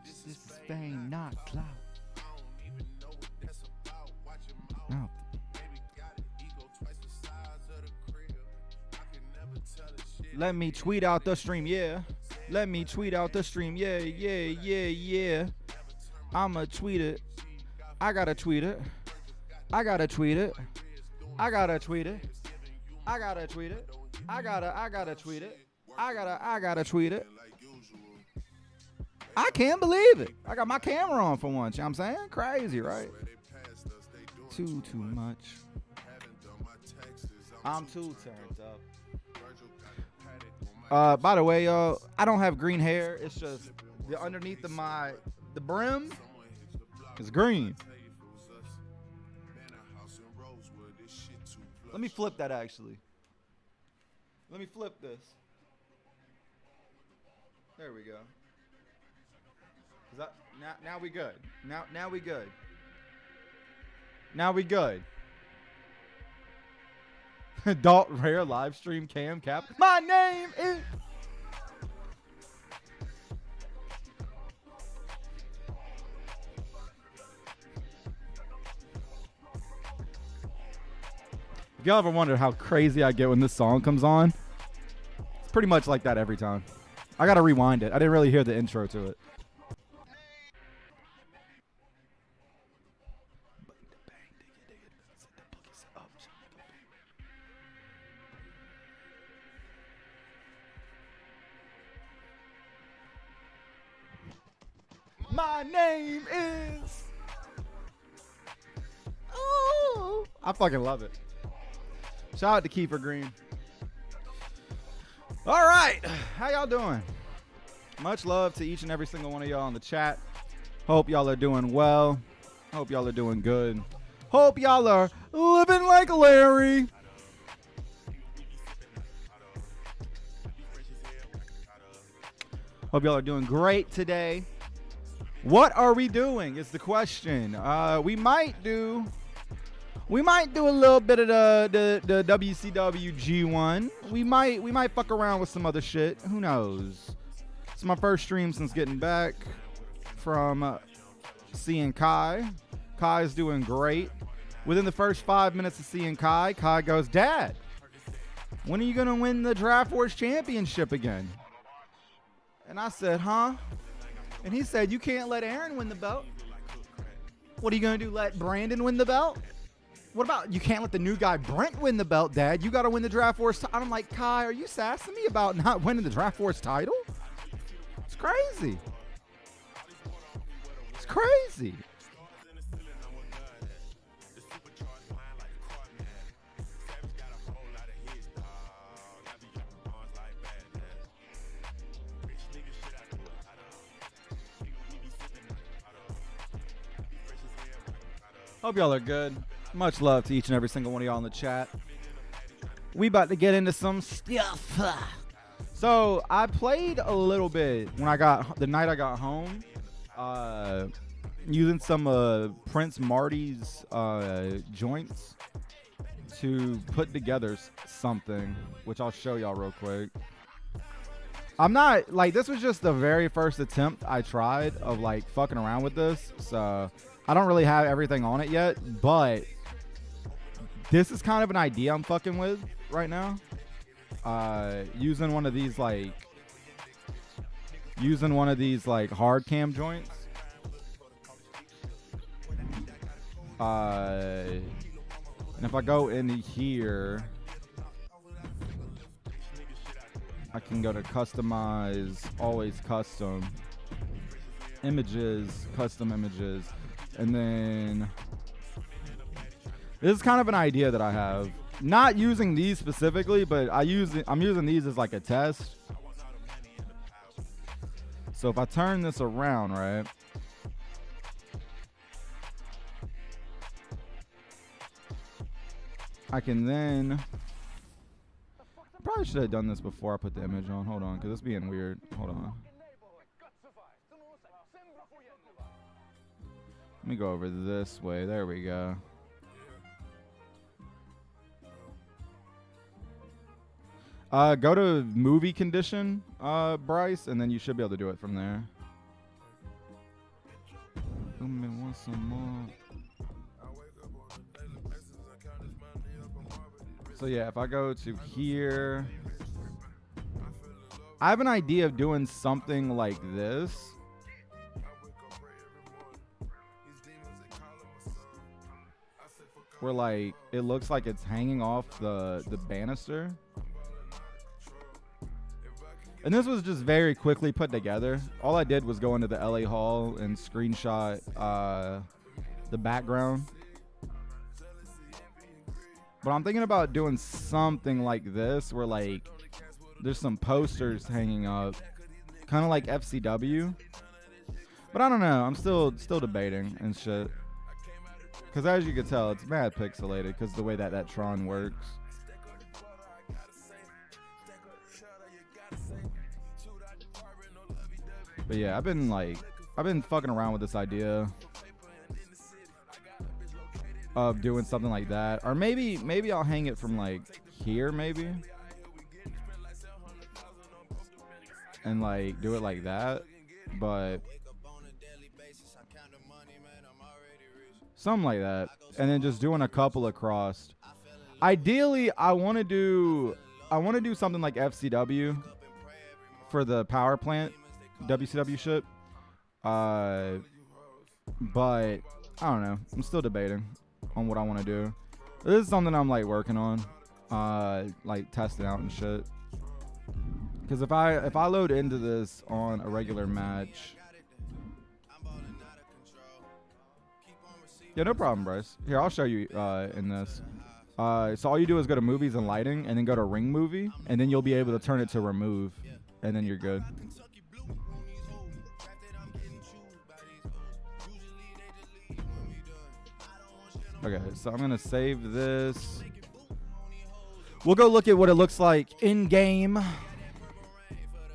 This is fame, not clout. No. Let me tweet out the stream, yeah. Let me tweet out the stream, yeah, yeah, yeah, yeah. I'ma tweet it. I gotta tweet it. I gotta tweet it. I gotta tweet it. I gotta tweet it. I gotta tweet it. I gotta tweet it. I can't believe it. I got my camera on for once. You know what I'm saying? Crazy, right? Too much. I'm too turned up. By the way, y'all, I don't have green hair. It's just the underneath of the brim is green. Let me flip that actually. Let me flip this. There we go. Now we good. Now we good. Now we good. Adult rare live stream cam cap. My name is. If y'all ever wondered how crazy I get when this song comes on, it's pretty much like that every time. I gotta rewind it. I didn't really hear the intro to it. My name is. Ooh. I fucking love it. Shout out to Kiefer Green. All right. How y'all doing? Much love to each and every single one of y'all in the chat. Hope y'all are doing well. Hope y'all are doing good. Hope y'all are living like Larry. Hope y'all are doing great today. What are we doing is the question. We might do a little bit of the WCW G1. We might fuck around with some other shit. Who knows? It's my first stream since getting back from seeing Kai. Kai's doing great. Within the first 5 minutes of seeing Kai, Kai goes, "Dad, when are you gonna win the Draft Wars Championship again?" And I said, "Huh?" And he said, "You can't let Aaron win the belt." What are you going to do, let Brandon win the belt? What about, you can't let the new guy Brent win the belt, Dad. You got to win the Draft Wars title. I'm like, Kai, are you sassing me about not winning the Draft Wars title? It's crazy. It's crazy. Hope y'all are good. Much love to each and every single one of y'all in the chat. We about to get into some stuff. So I played a little bit when the night I got home, using some Prince Marty's joints to put together something, which I'll show y'all real quick. I'm not, like, this was just the very first attempt I tried of, like, fucking around with this. So I don't really have everything on it yet, but this is kind of an idea I'm fucking with right now. Using one of these hard cam joints. And if I go in here, I can go to customize, always custom images, custom images. And then this is kind of an idea that I have. Not using these specifically, but I'm using these as like a test. So if I turn this around, right? I can then, I probably should have done this before I put the image on. Hold on, because it's being weird. Hold on. Let me go over this way. There we go. Go to movie condition, Bryce, and then you should be able to do it from there. Want some more. So yeah, if I go to here, I have an idea of doing something like this. Where like it looks like it's hanging off the banister. And this was just very quickly put together. All I did was go into the LA Hall and screenshot the background. But I'm thinking about doing something like this where like there's some posters hanging up, kind of like FCW. But I don't know. I'm still debating and shit. Because as you can tell, it's mad pixelated because the way that Tron works. But yeah, I've been fucking around with this idea of doing something like that. Or maybe I'll hang it from like here maybe. And like do it like that. But something like that. And then just doing a couple across. Ideally, I want to do something like FCW for the power plant WCW shit. But I don't know. I'm still debating on what I want to do. This is something I'm like working on, like testing out and shit. Because if I load into this on a regular match, yeah, no problem, Bryce. Here, I'll show you in this. So all you do is go to movies and lighting, and then go to ring movie, and then you'll be able to turn it to remove, and then you're good. Okay, so I'm gonna save this. We'll go look at what it looks like in game.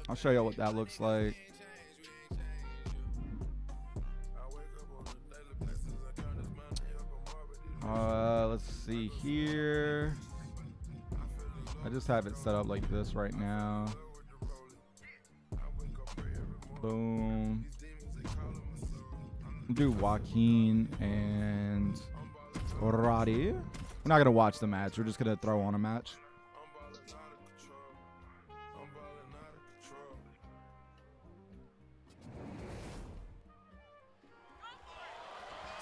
I'll show you what that looks like. Let's see here. I just have it set up like this right now. Boom. Do Joaquin and Roddy. We're not gonna watch the match. We're just gonna throw on a match.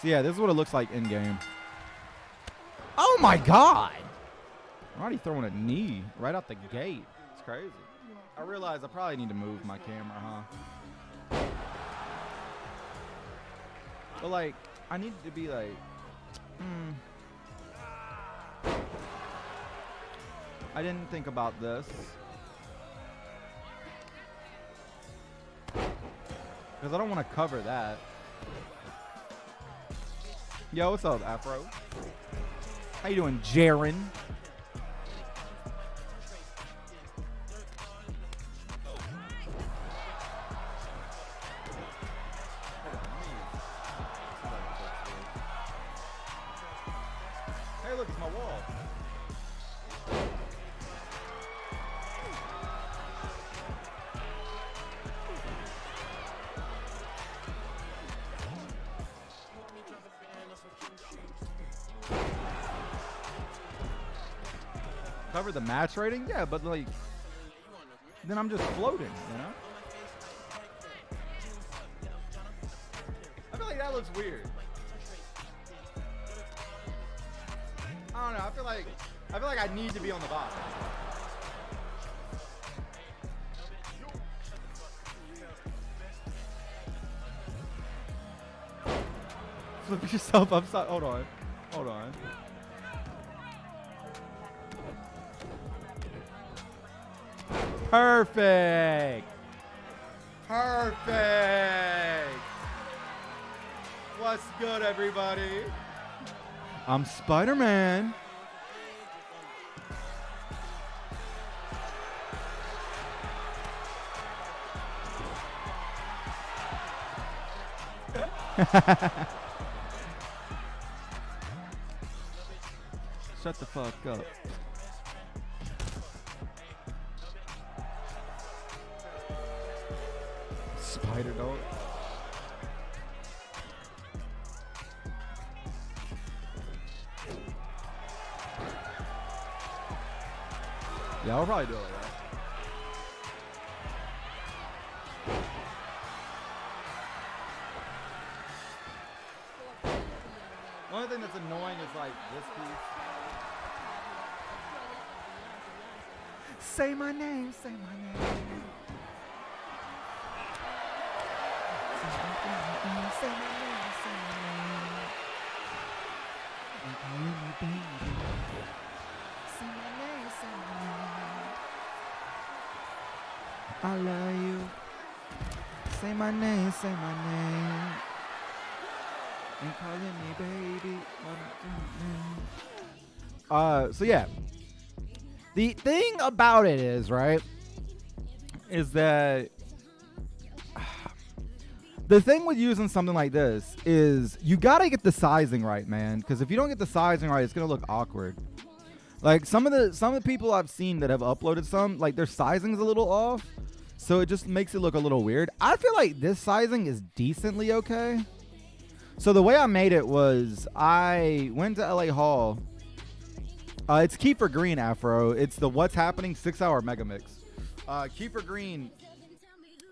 So yeah, this is what it looks like in game. Oh my god! I'm already throwing a knee right out the gate. It's crazy. I realize I probably need to move my camera, huh? But like, I need to be like, I didn't think about this. Because I don't want to cover that. Yo, what's up, Afro? How you doing, Jaren? Hey, look, it's my wall. Cover the match rating? Yeah, but like, then I'm just floating, you know? I feel like that looks weird. I don't know. I feel like I need to be on the bottom. Flip yourself upside. Hold on. Hold on. Perfect. Perfect. What's good, everybody? I'm Spider-Man. Shut the fuck up. white adult. Yeah, I'll probably do it like that. The only thing that's annoying is like this piece. Say my name, say my name. Say my name, say my name. I'm calling you baby. Say my name, say my name. I love you. Say my name, say my name. And calling me baby. So yeah. The thing about it is, right, is that the thing with using something like this is you gotta get the sizing right, man. Because if you don't get the sizing right, it's gonna look awkward. Like some of the people I've seen that have uploaded some, like their sizing's a little off, so it just makes it look a little weird. I feel like this sizing is decently okay. So the way I made it was I went to LA Hall. It's Kiefer Green Afro. It's the What's Happening 6-hour mega mix. Kiefer Green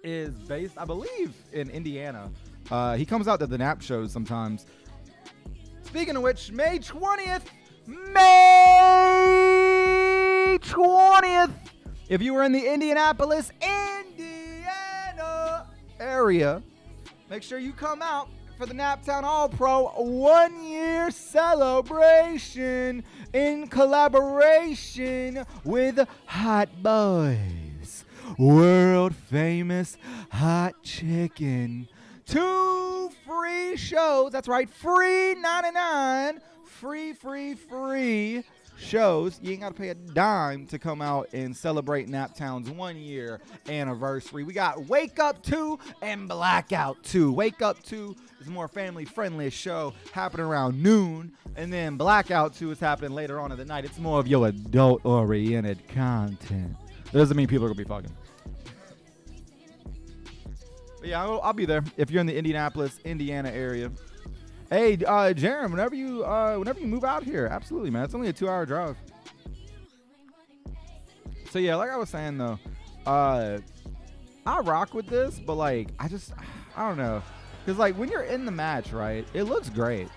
is based, I believe, in Indiana. He comes out to the Nap shows sometimes. Speaking of which, May 20th, if you were in the Indianapolis, Indiana area, make sure you come out for the Naptown All-Pro 1-year celebration in collaboration with Hot Boys, world famous hot chicken. 2 free shows. That's right, free 99. Free shows. You ain't got to pay a dime to come out and celebrate Naptown's 1-year anniversary. We got Wake Up 2 and Blackout 2. Wake Up 2 is a more family-friendly show happening around noon, and then Blackout 2 is happening later on in the night. It's more of your adult-oriented content. That doesn't mean people are going to be fucking. But yeah, I'll be there if you're in the Indianapolis, Indiana area. Hey, Jerem, whenever you move out here, absolutely, man. It's only a 2-hour drive. So yeah, like I was saying though, I rock with this, but like I don't know, because like when you're in the match, right, it looks great.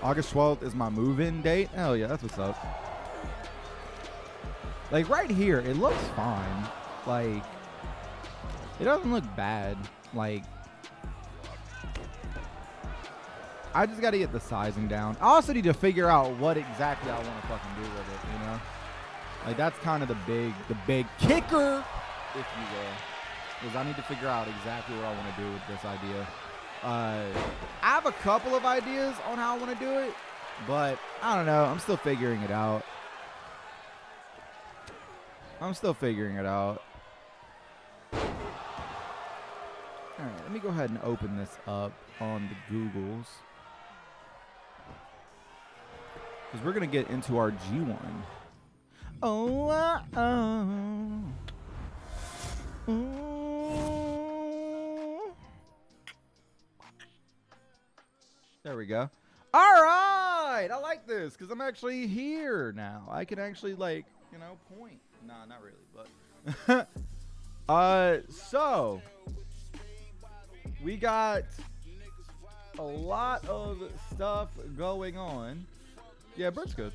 August 12th is my move-in date. Hell yeah, that's what's up. Like right here, it looks fine. Like it doesn't look bad. Like I just got to get the sizing down. I also need to figure out what exactly I want to fucking do with it, you know? Like that's kind of the big kicker, if you will. Because I need to figure out exactly what I want to do with this idea. I have a couple of ideas on how I want to do it, but I don't know. I'm still figuring it out. All right, let me go ahead and open this up on the Googles. Because we're going to get into our G1. There we go. All right. I like this because I'm actually here now. I can actually, like, you know, point. Nah, not really, but. So we got a lot of stuff going on. Yeah, Bert's good.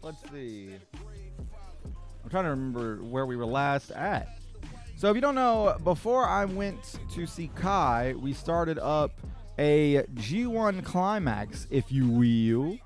Let's see. I'm trying to remember where we were last at. So if you don't know, before I went to see Kai, we started up a G1 climax, if you will,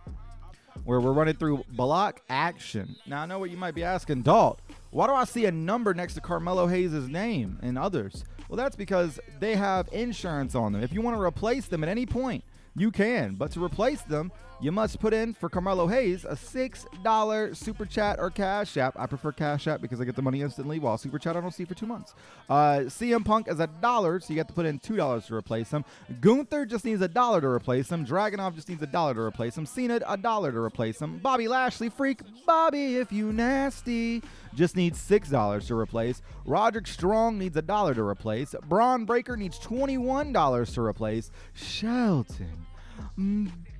where we're running through block action. Now, I know what you might be asking, Dalt, why do I see a number next to Carmelo Hayes' name and others? Well, that's because they have insurance on them. If you want to replace them at any point, you can. But to replace them, You must put in for Carmelo Hayes a $6 Super Chat or Cash App. I prefer Cash App because I get the money instantly, while Super Chat I don't see for 2 months. CM Punk is $1, so you have to put in $2 to replace him. Gunther just needs $1 to replace him. Dragunov just needs $1 to replace him. Cena, $1 to replace him. Bobby Lashley, Freak Bobby, if you nasty, just needs $6 to replace. Roderick Strong needs $1 to replace. Braun Breaker needs $21 to replace. Shelton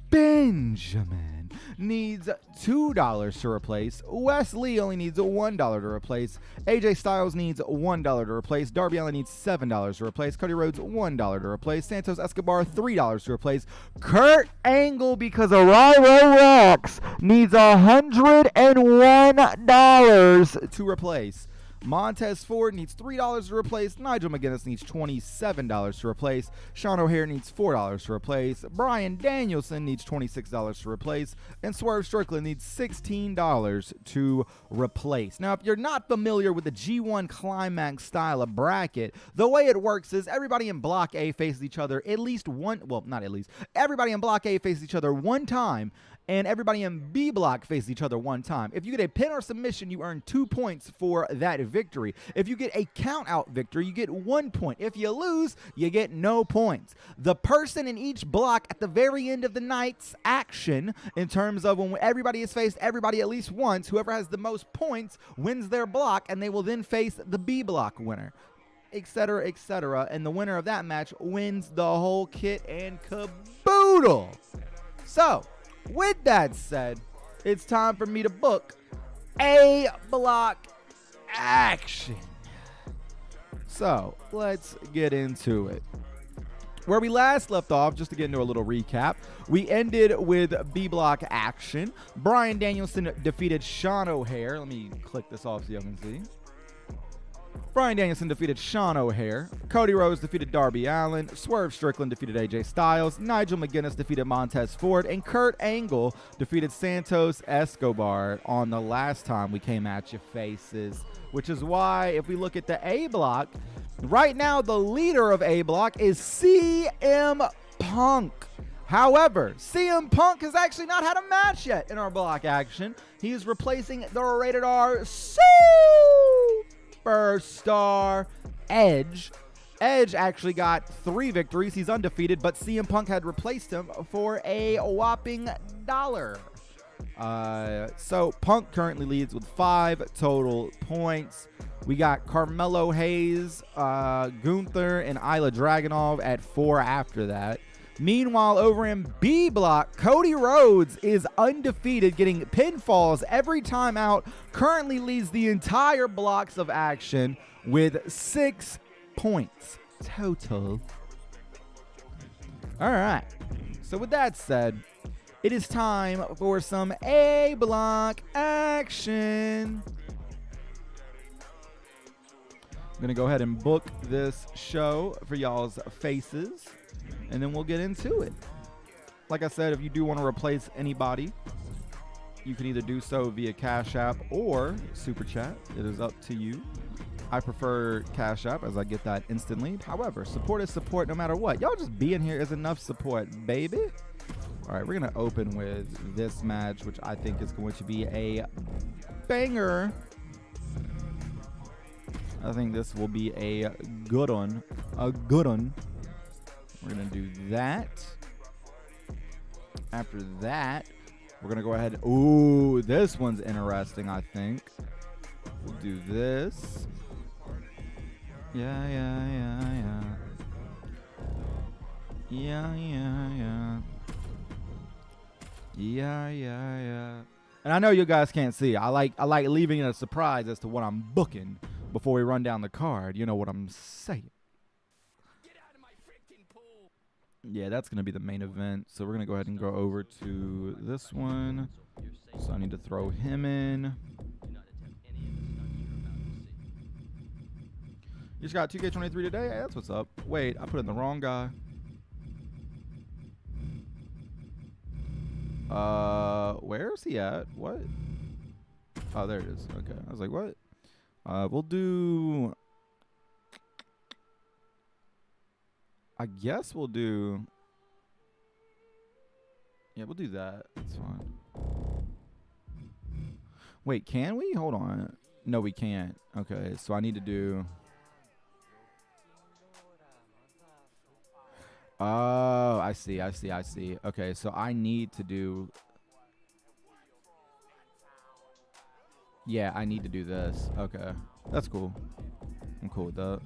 Benjamin needs $2 to replace. Wesley only needs $1 to replace. AJ Styles needs $1 to replace. Darby Allin needs $7 to replace. Cody Rhodes $1 to replace. Santos Escobar $3 to replace. Kurt Angle, because of Ryro Rocks, needs $101 to replace. Montez Ford needs $3 to replace. Nigel McGuinness needs $27 to replace. Sean O'Hare needs $4 to replace. Bryan Danielson needs $26 to replace. And Swerve Strickland needs $16 to replace. Now, if you're not familiar with the G1 Climax style of bracket, the way it works is everybody in Block A faces each other at least one, well, not at least, everybody in Block A faces each other one time, and everybody in B block faces each other one time. If you get a pin or submission, you earn 2 points for that victory. If you get a count-out victory, you get 1 point. If you lose, you get no points. The person in each block at the very end of the night's action, in terms of when everybody has faced everybody at least once, whoever has the most points wins their block, and they will then face the B block winner, etc., etc. And the winner of that match wins the whole kit and caboodle. So, with that said, it's time for me to book A block action. So, let's get into it. Where we last left off, just to get into a little recap, we ended with B block action. Bryan Danielson defeated Sean O'Hare. Let me click this off so you can see. Bryan Danielson defeated Sean O'Hare. Cody Rhodes defeated Darby Allin. Swerve Strickland defeated AJ Styles. Nigel McGuinness defeated Montez Ford. And Kurt Angle defeated Santos Escobar on the last time we came at your faces. Which is why, if we look at the A block, right now the leader of A block is CM Punk. However, CM Punk has actually not had a match yet in our block action. He is replacing the Rated R Superstar Edge. Edge actually got 3 victories. He's undefeated, but CM Punk had replaced him for a whopping $1. So Punk currently leads with 5 total points. We got Carmelo Hayes, Gunther, and Ilya Dragunov at 4 after that. Meanwhile, over in B block, Cody Rhodes is undefeated, getting pinfalls every time out, currently leads the entire blocks of action with 6 points total. All right. So with that said, it is time for some A block action. I'm going to go ahead and book this show for y'all's faces, and then we'll get into it. Like I said, if you do want to replace anybody, you can either do so via Cash App or Super Chat. It is up to you. I prefer Cash App as I get that instantly. However, support is support no matter what. Y'all just being here is enough support, baby. All right, we're going to open with this match, which I think is going to be a banger. I think this will be a good one. A good one. We're going to do that. After that, we're going to go ahead. Ooh, this one's interesting, I think. We'll do this. Yeah. And I know you guys can't see. I like leaving it a surprise as to what I'm booking before we run down the card. You know what I'm saying. Get out of my freaking pool. Yeah, that's going to be the main event. So we're going to go ahead and go over to this one. So I need to throw him in. You just got 2K23 today? Hey, that's what's up. Wait, I put in the wrong guy. Where is he at? What? Oh, there it is. Okay. I was like, what? We'll do... I guess we'll do... Yeah, we'll do that. That's fine. Wait, can we? Hold on. No, we can't. Okay, so I need to do... Oh, I see. Okay, so I need to do... Yeah, I need to do this. Okay, that's cool. I'm cool with that.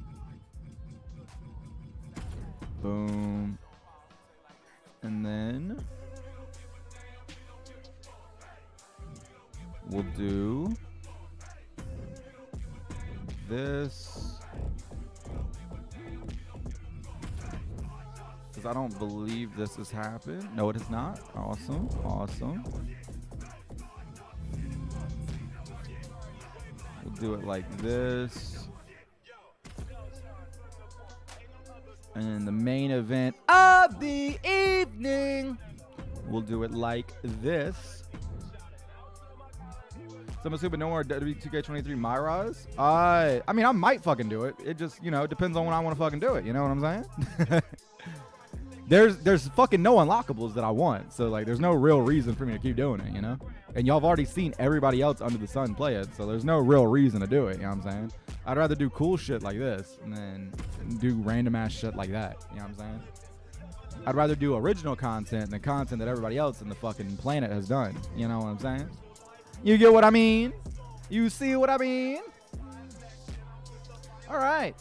Boom. And then... we'll do... this... because I don't believe this has happened. No, it has not. Awesome. Awesome. We'll do it like this. And the main event of the evening, we'll do it like this. So I'm assuming no more W2K23 Myras. I mean, I might fucking do it. It just, you know, depends on when I want to fucking do it. You know what I'm saying? There's fucking no unlockables that I want. So, like, there's no real reason for me to keep doing it, you know? And y'all have already seen everybody else under the sun play it. So there's no real reason to do it, you know what I'm saying? I'd rather do cool shit like this than do random ass shit like that. You know what I'm saying? I'd rather do original content than content that everybody else in the fucking planet has done. You know what I'm saying? You get what I mean? You see what I mean? All right.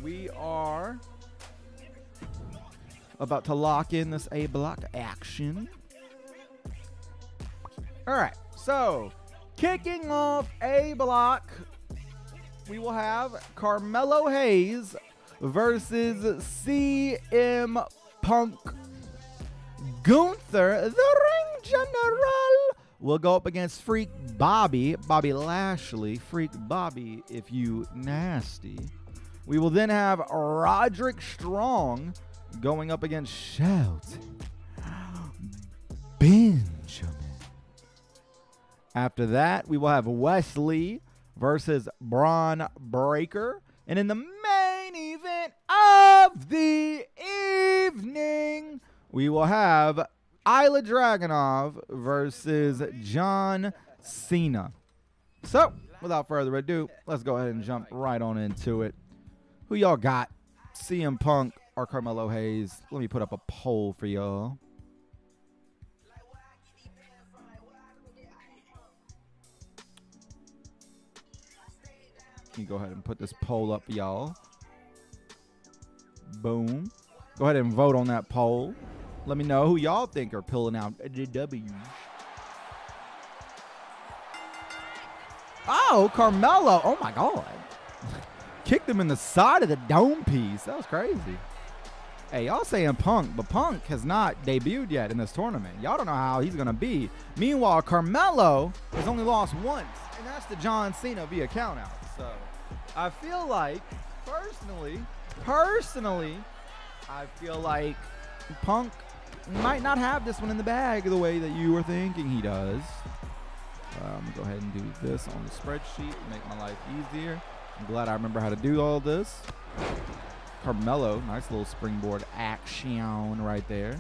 We are about to lock in this A block action. All right. So, kicking off A block, we will have Carmelo Hayes versus CM Punk. Gunther, the ring general, will go up against Freak Bobby Lashley. Freak Bobby, if you nasty. We will then have Roderick Strong going up against Shout Benjamin. After that, we will have Wesley versus Braun Breaker. And in the main event of the evening, we will have Ilya Dragunov versus John Cena. So, without further ado, let's go ahead and jump right on into it. Who y'all got? CM Punk or Carmelo Hayes? Let me put up a poll for y'all. Can you go ahead and put this poll up, y'all? Boom. Go ahead and vote on that poll. Let me know who y'all think are pulling out the W. Oh, Carmelo. Oh, my God. Kicked him in the side of the dome piece. That was crazy. Hey, y'all saying Punk, but Punk has not debuted yet in this tournament. Y'all don't know how he's going to be. Meanwhile, Carmelo has only lost once, and that's the John Cena via countout. So I feel like, personally, I feel like Punk might not have this one in the bag the way that you were thinking he does. I'm going to go ahead and do this on the spreadsheet to make my life easier. I'm glad I remember how to do all this. Carmelo, nice little springboard action right there.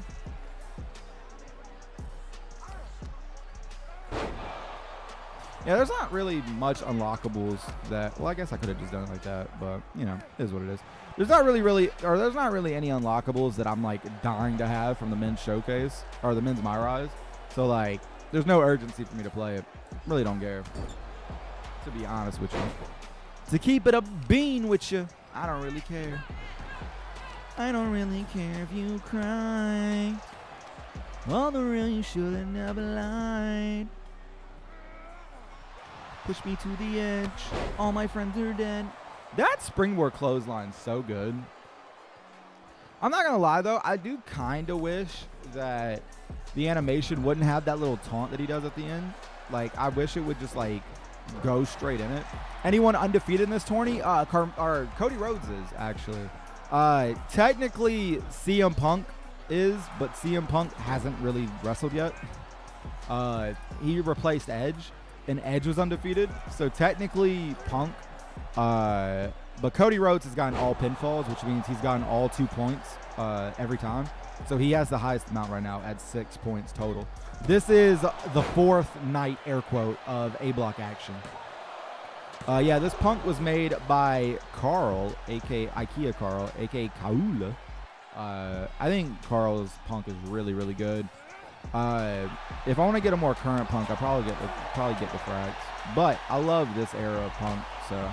Yeah, there's not really much unlockables that, well, I guess I could have just done it like that, but, you know, it is what it is. There's not really any unlockables that I'm, like, dying to have from the men's showcase, or the men's My Rise. So, like, there's no urgency for me to play it. Really don't care, to be honest with you. To keep it a bean with you, I don't really care. I don't really care if you cry. All the real you should have never lied. Push me to the edge. All my friends are dead. That springboard clothesline's so good. I'm not gonna lie though, I do kind of wish that the animation wouldn't have that little taunt that he does at the end. Like, I wish it would just like go straight in it. Anyone undefeated in this tourney? Cody Rhodes is actually. Technically CM Punk is, but CM Punk hasn't really wrestled yet. He replaced Edge, and Edge was undefeated. So technically Punk But Cody Rhodes has gotten all pinfalls, which means he's gotten all 2 points every time. So he has the highest amount right now at 6 points total. This is the 4th night, air quote, of A-block action. Yeah, this punk was made by Carl, a.k.a. IKEA Carl, a.k.a. Kaula. I think Carl's punk is really, really good. If I want to get a more current punk, I'll probably get the Frax. But I love this era of punk, so.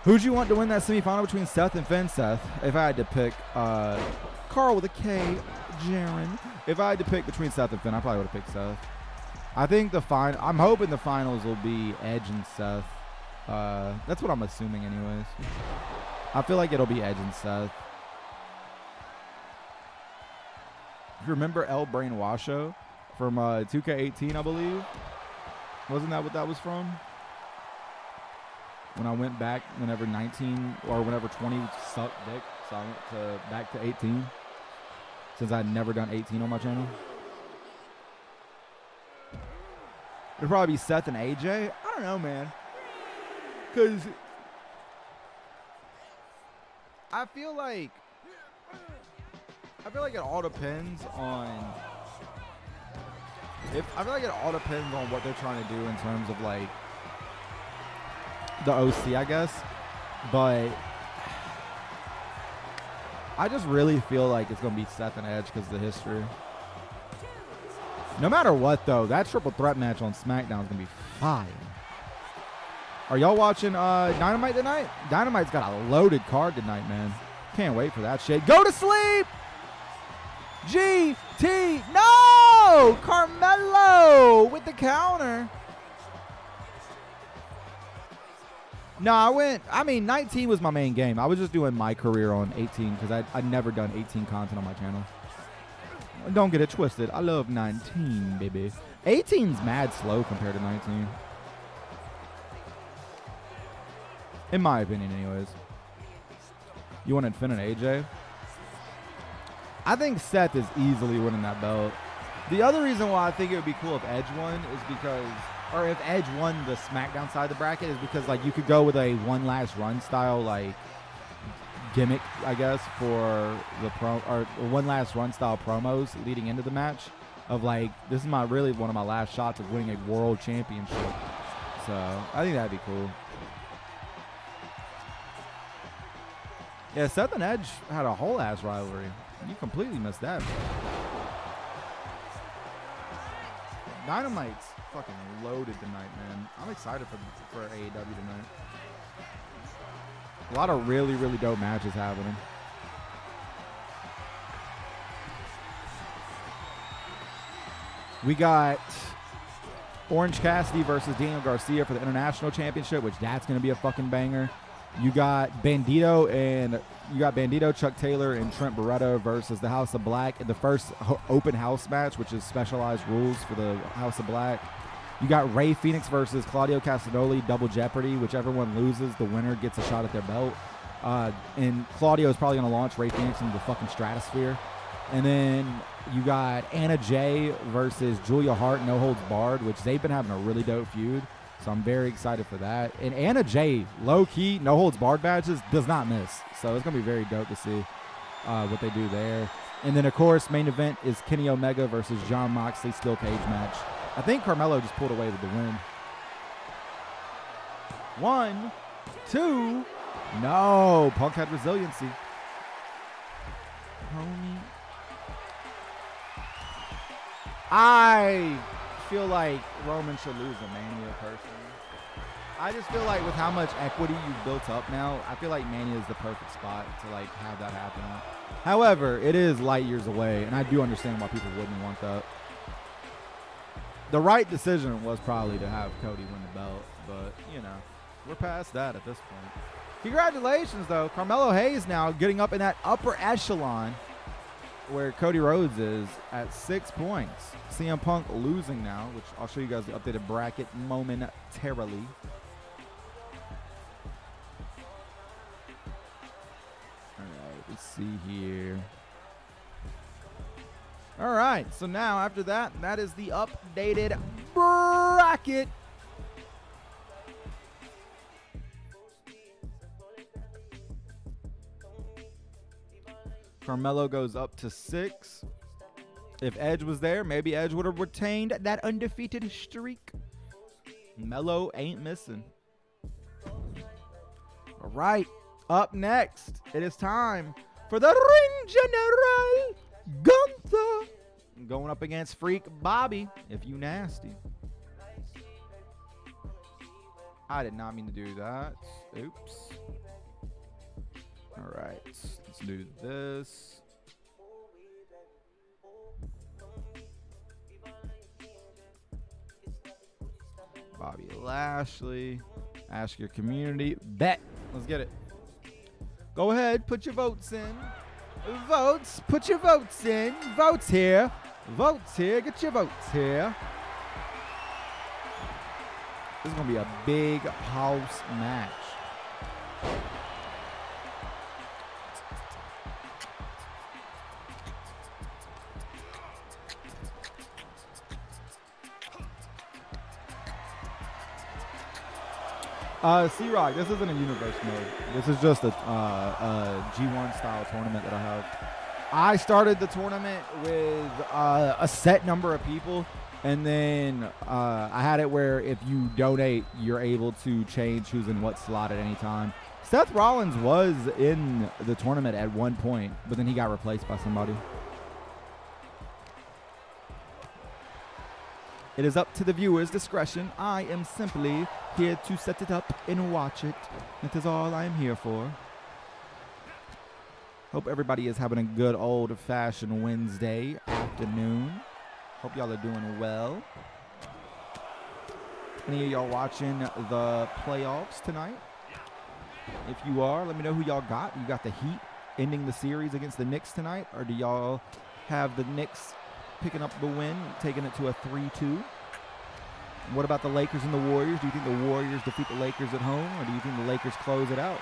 Who'd you want to win that semifinal between Seth and Finn? Seth. If I had to pick Carl with a K, Jaren. If I had to pick between Seth and Finn, I probably would have picked Seth. I think I'm hoping the finals will be Edge and Seth. That's what I'm assuming anyways. I feel like it'll be Edge and Seth. You remember El Brainwasho from 2K18, I believe? Wasn't that what that was from? When I went back whenever 19 or whenever 20 sucked dick, so I went back to 18. Since I'd never done 18 on my channel. It'd probably be Seth and AJ. I don't know, man. Because I feel like it all depends on what they're trying to do in terms of like the OC, I guess. But I just really feel like it's going to be Seth and Edge because of the history. No matter what, though, that triple threat match on SmackDown is going to be fire. Are y'all watching Dynamite tonight? Dynamite's got a loaded card tonight, man. Can't wait for that shit. Go to sleep! GT! No! Carmelo with the counter. No, 19 was my main game. I was just doing my career on 18 because I'd never done 18 content on my channel. Don't get it twisted. I love 19, baby. 18's mad slow compared to 19. In my opinion, anyways. You want Finn and AJ? I think Seth is easily winning that belt. The other reason why I think it would be cool if Edge won is because, or if Edge won the SmackDown side of the bracket, is because like you could go with a one last run style like gimmick, I guess, for the one last run style promos leading into the match of like, this is really one of my last shots of winning a world championship. So I think that'd be cool. Yeah, Seth and Edge had a whole ass rivalry. You completely missed that. Dynamite's fucking loaded tonight, man. I'm excited for AEW tonight. A lot of really, really dope matches happening. We got Orange Cassidy versus Daniel Garcia for the International Championship, which that's going to be a fucking banger. You got Bandito, Chuck Taylor, and Trent Beretta versus the House of Black in the first open house match, which is specialized rules for the House of Black. You got Rey Fenix versus Claudio Castagnoli, Double Jeopardy. Whichever one loses, the winner gets a shot at their belt. And Claudio is probably going to launch Rey Fenix into the fucking stratosphere. And then you got Anna Jay versus Julia Hart, No Holds Barred, which they've been having a really dope feud. So I'm very excited for that. And Anna Jay, low-key, No Holds Barred matches, does not miss. So it's going to be very dope to see what they do there. And then, of course, main event is Kenny Omega versus Jon Moxley, steel cage match. I think Carmelo just pulled away with the win. 1, 2. No, Punk had resiliency. Homie. I feel like Roman should lose a Mania personally. I just feel like with how much equity you've built up now, I feel like Mania is the perfect spot to like have that happen. However, it is light years away, and I do understand why people wouldn't want that. The right decision was probably to have Cody win the belt, but you know, we're past that at this point. Congratulations, though. Carmelo Hayes now getting up in that upper echelon where Cody Rhodes is at 6 points. CM Punk losing now, which I'll show you guys the updated bracket momentarily. All right, let's see here. All right, so now after that, that is the updated bracket. Carmelo goes up to 6. If Edge was there, maybe Edge would have retained that undefeated streak. Melo ain't missing. All right, up next, it is time for the Ring General Gunther going up against Freak Bobby. If you nasty. I did not mean to do that. Oops. All right, let's do this. Bobby Lashley. Ask your community. Bet. Let's get it. Go ahead. Put your votes in. Votes. Put your votes in. Votes here. Votes here. Get your votes here. This is going to be a big house match. C-Rock, this isn't a universe mode. This is just a G1 style tournament that I have. I started the tournament with a set number of people, and then I had it where if you donate, you're able to change who's in what slot at any time. Seth Rollins was in the tournament at one point, but then he got replaced by somebody. It is up to the viewer's discretion. I am simply here to set it up and watch it. That is all I am here for. Hope everybody is having a good old-fashioned Wednesday afternoon. Hope y'all are doing well. Any of y'all watching the playoffs tonight? If you are, let me know who y'all got. You got the Heat ending the series against the Knicks tonight, or do y'all have the Knicks picking up the win, taking it to a 3-2? What about the Lakers and the Warriors? Do you think the Warriors defeat the Lakers at home, or do you think the Lakers close it out?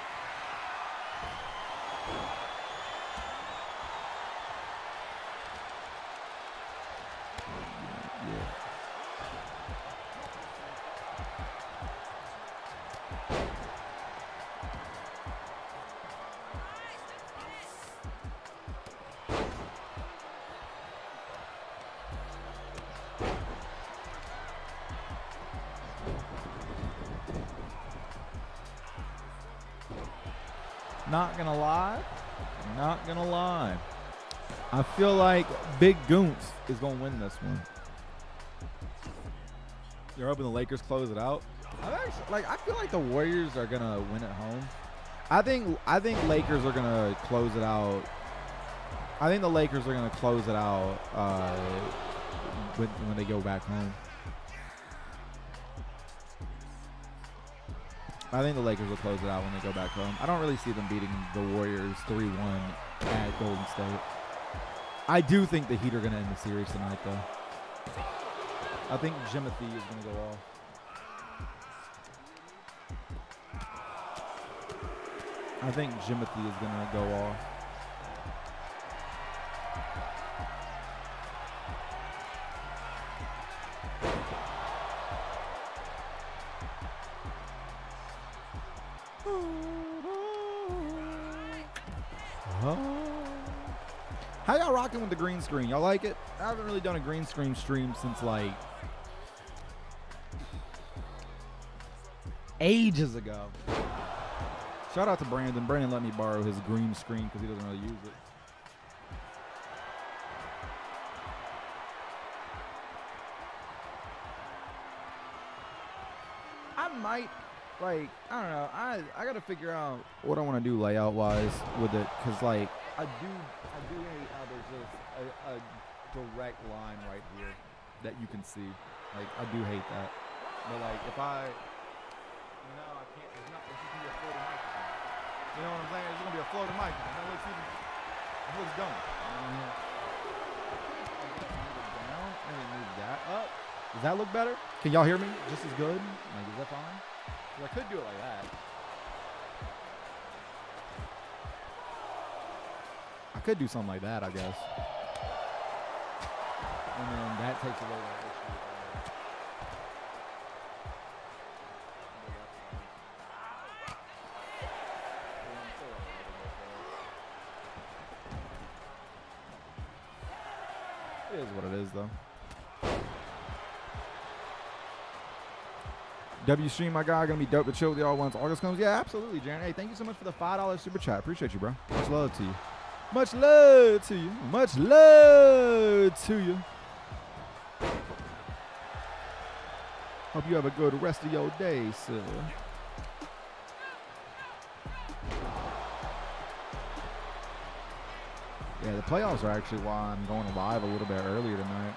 Not gonna lie. I feel like Big Goons is gonna win this one. You're hoping the Lakers close it out? I feel like the Warriors are gonna win at home. I think Lakers are gonna close it out. I think the Lakers are gonna close it out when they go back home. I think the Lakers will close it out when they go back home. I don't really see them beating the Warriors 3-1 at Golden State. I do think the Heat are going to end the series tonight, though. I think Jimothy is going to go off. I think Jimothy is going to go off. How y'all rocking with the green screen? Y'all like it? I haven't really done a green screen stream since like ages ago. Shout out to Brandon. Brandon let me borrow his green screen because he doesn't really use it. I might, like, I don't know. I got to figure out what I want to do layout wise with it, because like I do hate how there's just a direct line right here that you can see. Like, I do hate that. But like, if I can't. There's not. It's just gonna be a floating microphone. You know what I'm saying? It's gonna be a floating microphone. That looks dumb. Maybe move that up. Does that look better? Can y'all hear me just as good? Like, is that fine? 'Cause I could do it like that. I could do something like that, I guess. And then that takes away that issue. It is what it is, though. W stream, my guy, gonna be dope to chill with y'all once August comes. Yeah, absolutely, Jaron. Hey, thank you so much for the $5 super chat. Appreciate you, bro. Much love to you. Much love to you. Much love to you. Hope you have a good rest of your day, sir. Yeah, the playoffs are actually why I'm going live a little bit earlier tonight.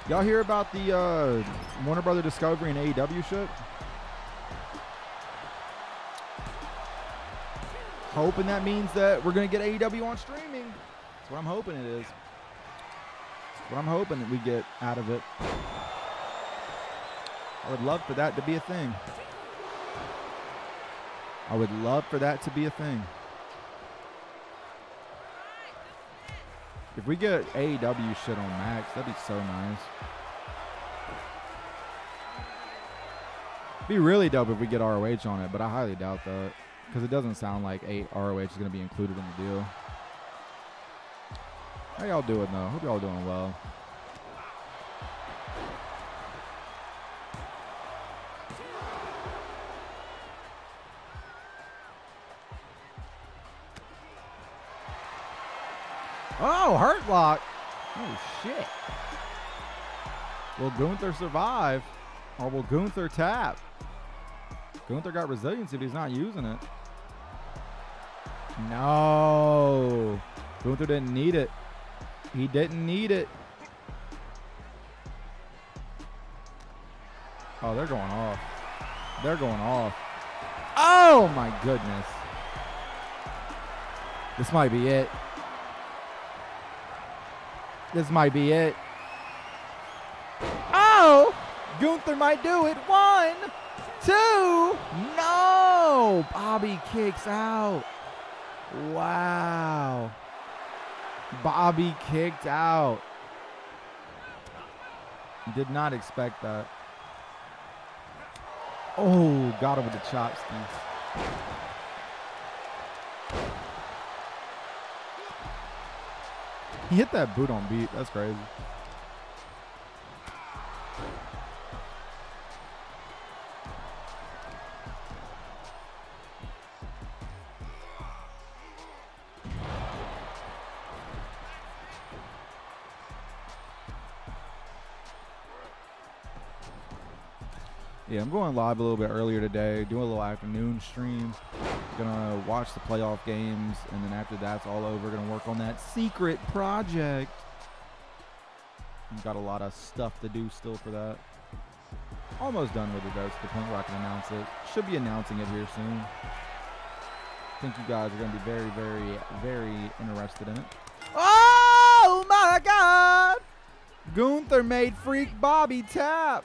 Y'all hear about the Warner Brother Discovery and AEW shit? Hoping that means that we're going to get AEW on streaming. That's what I'm hoping it is. That's what I'm hoping that we get out of it. I would love for that to be a thing. I would love for that to be a thing. If we get AEW shit on Max, that'd be so nice. It'd be really dope if we get ROH on it, but I highly doubt that. Because it doesn't sound like ROH is going to be included in the deal. How y'all doing, though? Hope y'all doing well. Oh, hurt lock. Oh, shit. Will Gunther survive? Or will Gunther tap? Gunther got resiliency, but he's not using it. No. Gunther didn't need it. He didn't need it. Oh, they're going off. They're going off. Oh, my goodness. This might be it. This might be it. Oh! Gunther might do it. 1, 2. No! Bobby kicks out. Wow. Bobby kicked out. Did not expect that. Oh, got him with the chopsticks. He hit that boot on beat. That's crazy. Yeah, I'm going live a little bit earlier today, doing a little afternoon stream. Gonna watch the playoff games, and then after that's all over, gonna work on that secret project. I've got a lot of stuff to do still for that. Almost done with it though, to the point where I can announce it. Should be announcing it here soon. I think you guys are gonna be very, very, very interested in it. Oh my God! Gunther made Freak Bobby tap.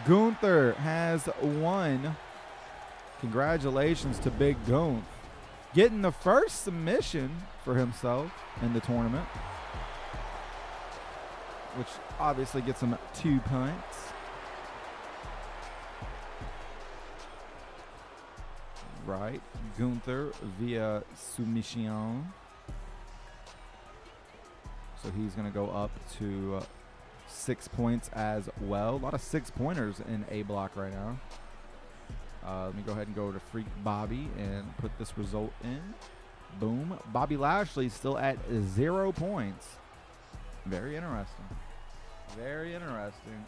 Gunther has won. Congratulations to Big Gunther. Getting the first submission for himself in the tournament. Which obviously gets him 2 points. Right. Gunther via submission. So he's going to go up to 6 points as well. A lot of 6-pointers in A block right now. Let me go ahead and go to Freak Bobby and put this result in. Boom. Bobby Lashley still at 0 points. Very interesting. Very interesting.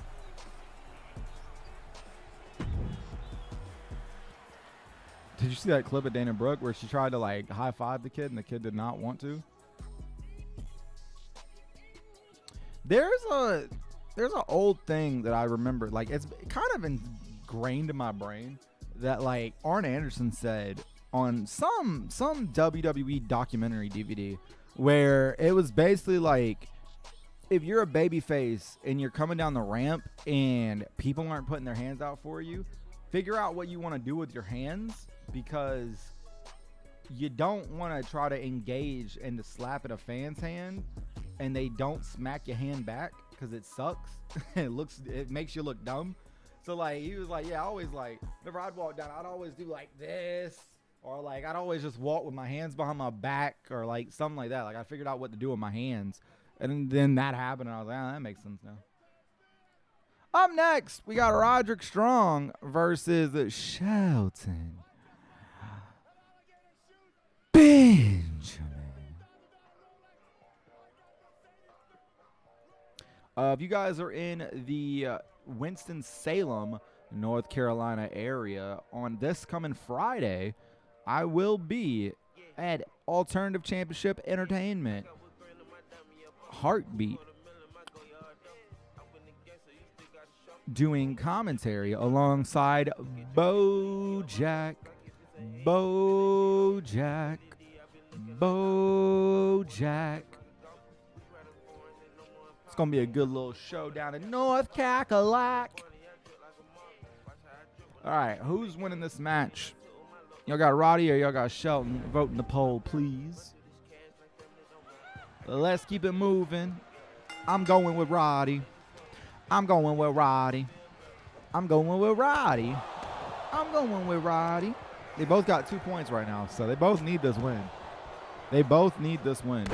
Did you see that clip of Dana Brooke where she tried to like high-five the kid and the kid did not want to? There's an old thing that I remember, like it's kind of ingrained in my brain that like Arn Anderson said on some WWE documentary DVD where it was basically like, if you're a babyface and you're coming down the ramp and people aren't putting their hands out for you, figure out what you want to do with your hands, because you don't want to try to engage in the slap at a fan's hand and they don't smack your hand back because it sucks. It makes you look dumb. So like he was like, yeah, I always like whenever I'd walk down, I'd always do like this, or like I'd always just walk with my hands behind my back, or like something like that. Like I figured out what to do with my hands, and then that happened, and I was like, that makes sense now. Up next, we got Roderick Strong versus Shelton Benjamin. If you guys are in the Winston-Salem, North Carolina area on this coming Friday, I will be at Alternative Championship Entertainment Heartbeat doing commentary alongside Bojack. It's going to be a good little show down in North Cackalack. All right, who's winning this match? Y'all got Roddy or y'all got Shelton? Vote in the poll, please. Let's keep it moving. I'm going with Roddy. I'm going with Roddy. I'm going with Roddy. I'm going with Roddy. They both got 2 points right now, so they both need this win. They both need this win.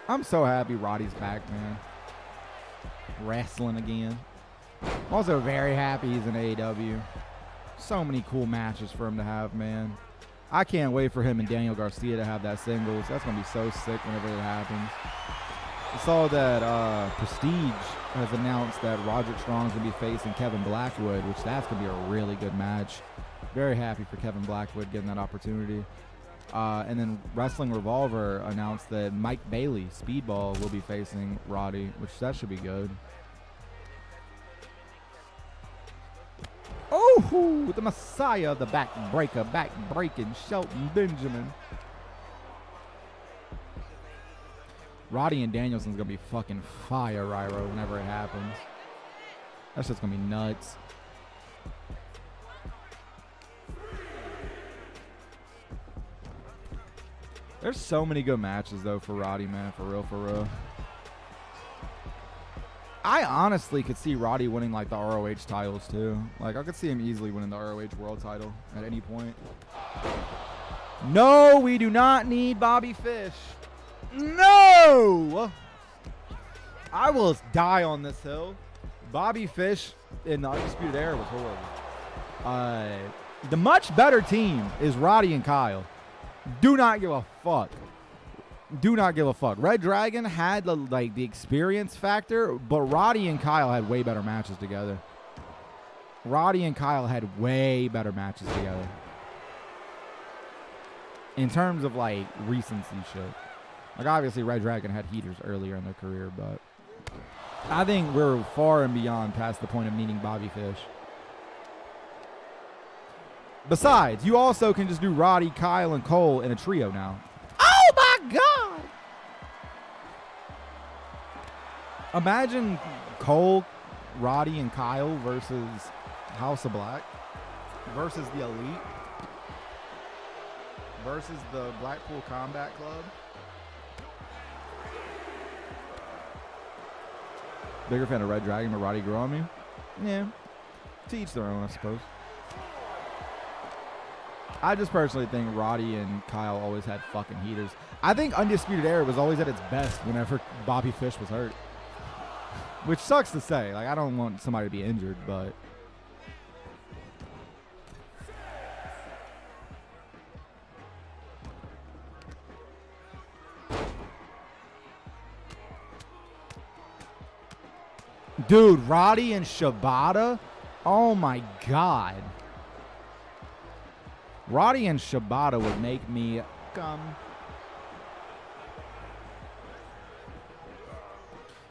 I'm so happy Roddy's back, man. Wrestling again. I'm also very happy he's in AEW. So many cool matches for him to have, man. I can't wait for him and Daniel Garcia to have that singles. That's going to be so sick whenever it happens. I saw that Prestige has announced that Roderick Strong's going to be facing Kevin Blackwood, which that's going to be a really good match. Very happy for Kevin Blackwood getting that opportunity. And then Wrestling Revolver announced that Mike Bailey, Speedball, will be facing Roddy, which that should be good. Oh, the Messiah, the back-breaking Shelton Benjamin. Roddy and Danielson's going to be fucking fire, Ryro, whenever it happens. That's just going to be nuts. There's so many good matches, though, for Roddy, man. For real, for real. I honestly could see Roddy winning, like, the ROH titles, too. Like, I could see him easily winning the ROH world title at any point. No, we do not need Bobby Fish. No! I will die on this hill. Bobby Fish in the Undisputed Era was horrible. The much better team is Roddy and Kyle. Do not give a fuck. Do not give a fuck. Red Dragon had the experience factor, but Roddy and Kyle had way better matches together. Roddy and Kyle had way better matches together. In terms of, like, recency shit. Like, obviously, Red Dragon had heaters earlier in their career, but I think we're far and beyond past the point of needing Bobby Fish. Besides, you also can just do Roddy, Kyle, and Cole in a trio now. Oh, my God! Imagine Cole, Roddy, and Kyle versus House of Black versus the Elite versus the Blackpool Combat Club. Bigger fan of Red Dragon, but Roddy grew on me? Yeah. To each their own, I suppose. I just personally think Roddy and Kyle always had fucking heaters. I think Undisputed Era was always at its best whenever Bobby Fish was hurt. Which sucks to say. Like, I don't want somebody to be injured, but... Dude, Roddy and Shibata? Oh my God. Roddy and Shibata would make me come.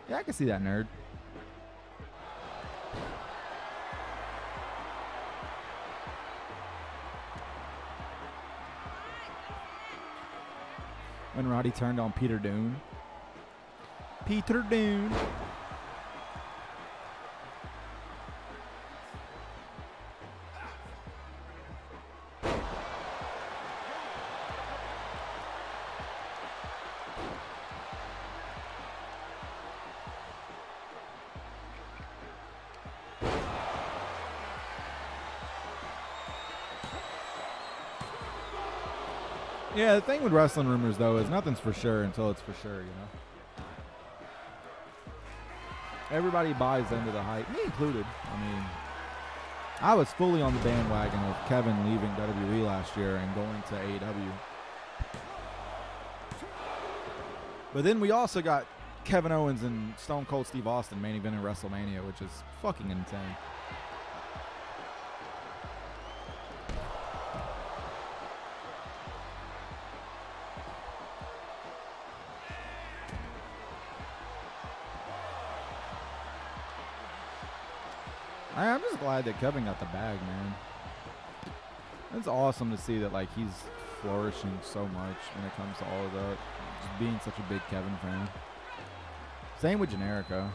Yeah, I can see that, nerd. When Roddy turned on Peter Dune. Peter Dune. Yeah, the thing with wrestling rumors, though, is nothing's for sure until it's for sure, you know? Everybody buys into the hype, me included. I mean, I was fully on the bandwagon of Kevin leaving WWE last year and going to AEW. But then we also got Kevin Owens and Stone Cold Steve Austin main event in WrestleMania, which is fucking insane. I'm just glad that Kevin got the bag, man. It's awesome to see that, like, he's flourishing so much when it comes to all of that. Just being such a big Kevin fan. Same with Generico.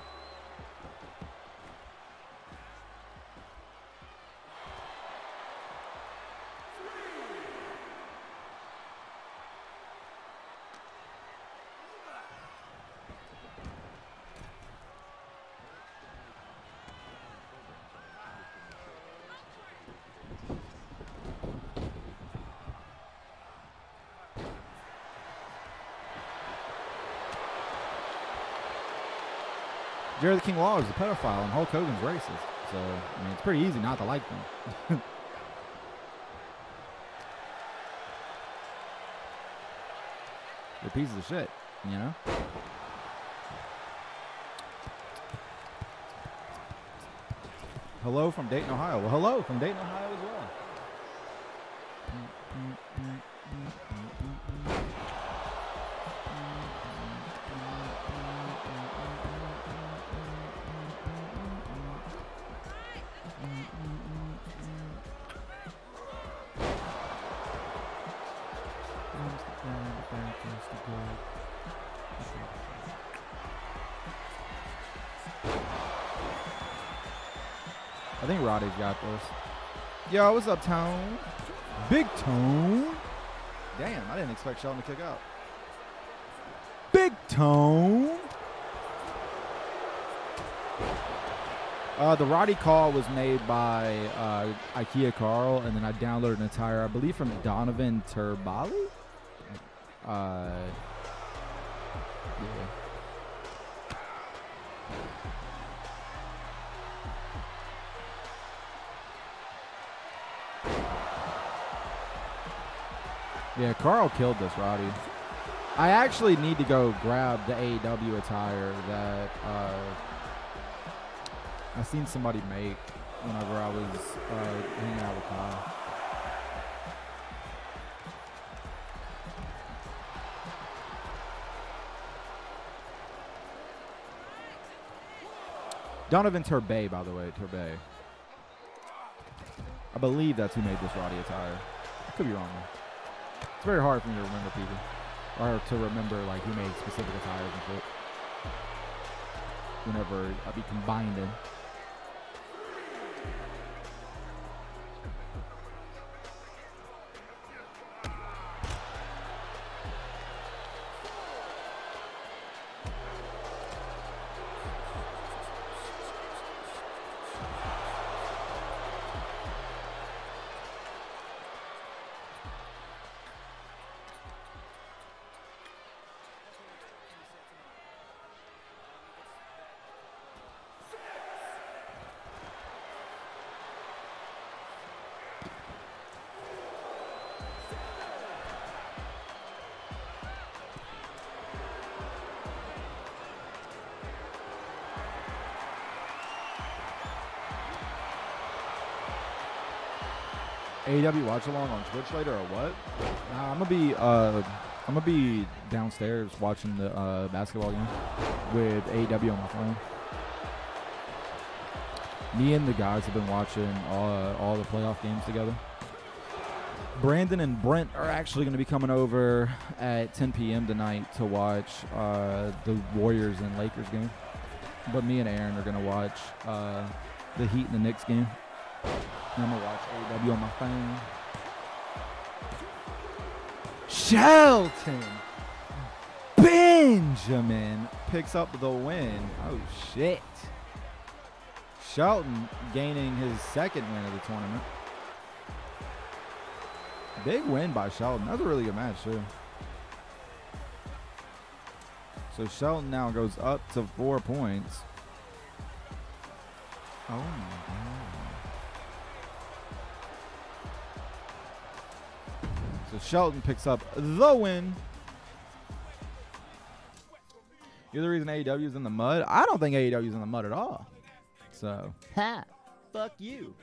Jerry the King Lawler is a pedophile and Hulk Hogan's racist. So, I mean, it's pretty easy not to like them. They're pieces of shit, you know? Hello from Dayton, Ohio. Well, hello from Dayton, Ohio as well. I think Roddy's got this. Yo, what's up, Tone? Big Tone. Damn, I didn't expect Sheldon to kick out. Big Tone. The Roddy call was made by IKEA Carl, and then I downloaded an entire, I believe, from Donovan Turbali. Yeah. Yeah, Carl killed this, Roddy. I actually need to go grab the AEW attire that I seen somebody make whenever I was hanging out with Kyle. Donovan Turbay, by the way, Turbay. I believe that's who made this Roddy attire. I could be wrong, though. It's very hard for me to remember people, or to remember like who made specific attires and shit. Whenever I be combined in. AEW watch along on Twitch later or what? Nah, I'm gonna be downstairs watching the basketball game with AEW on my phone. Me and the guys have been watching all the playoff games together. Brandon and Brent are actually going to be coming over at 10 p.m. tonight to watch the Warriors and Lakers game. But me and Aaron are going to watch the Heat and the Knicks game. And I'm going to watch AEW on my phone. Shelton Benjamin picks up the win. Oh, shit. Shelton gaining his second win of the tournament. Big win by Shelton. That was a really good match, too. So Shelton now goes up to 4 points. Oh, my God. So Shelton picks up the win. You're the reason AEW is in the mud? I don't think AEW is in the mud at all. So, ha, fuck you.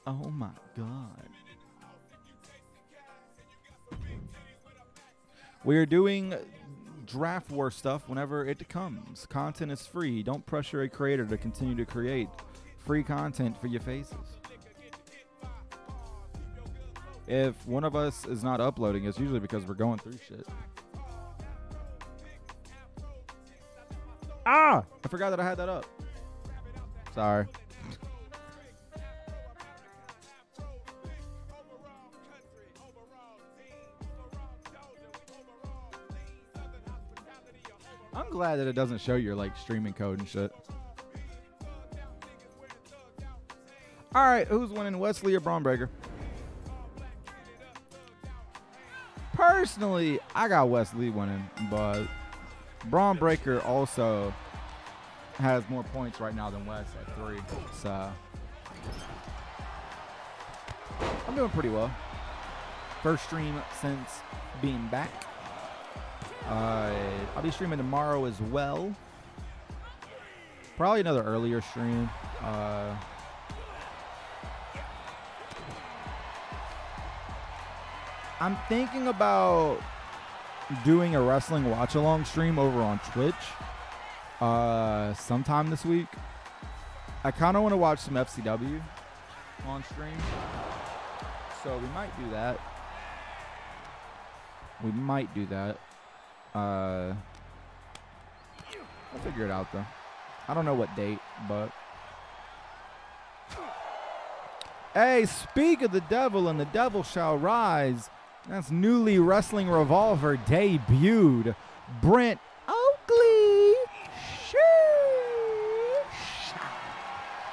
Oh, my God. We are doing draft war stuff whenever it comes. Content is free. Don't pressure a creator to continue to create free content for your faces. If one of us is not uploading, it's usually because we're going through shit. Ah! I forgot that I had that up. Sorry. I'm glad that it doesn't show your like streaming code and shit. All right, who's winning, Wesley or Braun Breaker? Personally, I got Wesley winning, but Braun Breaker also has more points right now than Wes at 3. So I'm doing pretty well. First stream since being back. I'll be streaming tomorrow as well. Probably another earlier stream. I'm thinking about doing a wrestling watch-along stream over on Twitch sometime this week. I kind of want to watch some FCW on stream. So we might do that. I'll figure it out though. I don't know what date, but hey, speak of the devil and the devil shall rise. That's newly Wrestling Revolver debuted Brent Oakley. Sheesh.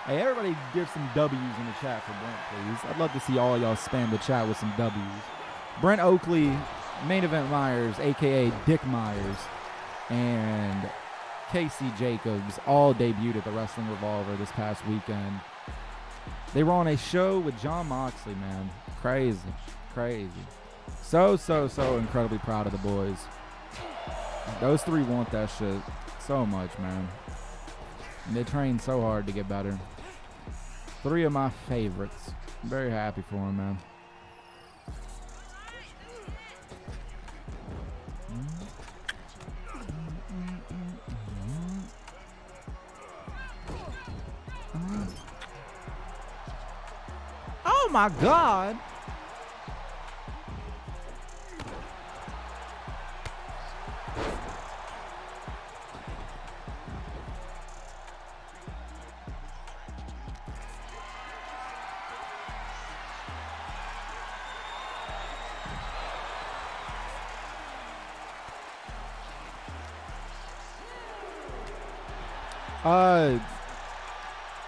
Hey, everybody give some W's in the chat for Brent, please. I'd love to see all y'all spam the chat with some W's. Brent Oakley, Main Event Myers, a.k.a. Dick Myers, and Casey Jacobs all debuted at the Wrestling Revolver this past weekend. They were on a show with John Moxley, man. Crazy. So incredibly proud of the boys. Those three want that shit so much, man. And they train so hard to get better. 3 of my favorites. I'm very happy for them, man. Oh my God.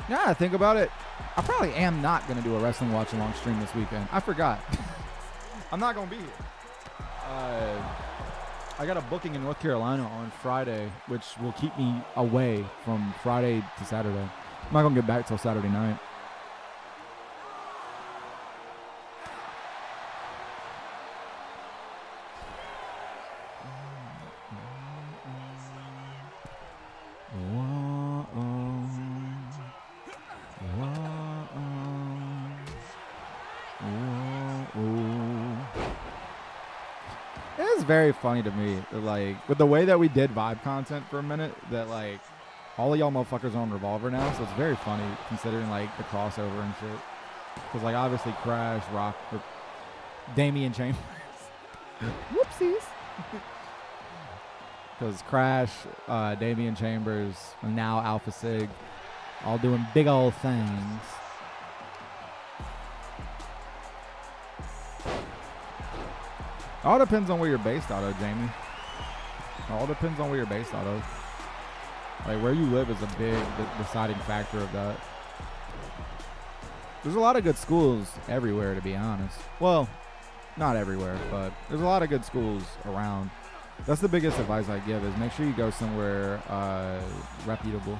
Yeah, think about it. I probably am not going to do a wrestling watch-along stream this weekend. I forgot. I'm not going to be here. I got a booking in North Carolina on Friday, which will keep me away from Friday to Saturday. I'm not going to get back till Saturday night. Very funny to me that, like, with the way that we did vibe content for a minute, that like all of y'all motherfuckers are on Revolver now, so it's very funny considering like the crossover and shit. Because like obviously Crash, Rock, or Damian Chambers. Whoopsies. Because Crash, Damian Chambers, and now Alpha Sig, all doing big old things. All depends on where you're based out of, Jamie. All depends on where you're based out of. Like, where you live is a big deciding factor of that. There's a lot of good schools everywhere, to be honest. Well, not everywhere, but there's a lot of good schools around. That's the biggest advice I give, is make sure you go somewhere reputable.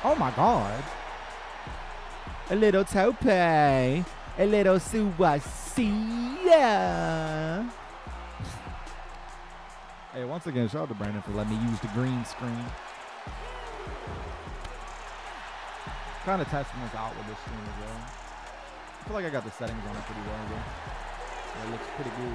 Oh my God. A little tope. A little suacia. Hey, once again, shout out to Brandon for letting me use the green screen. Kind of testing this out with this screen as well. I feel like I got the settings on it pretty well again. It looks pretty good.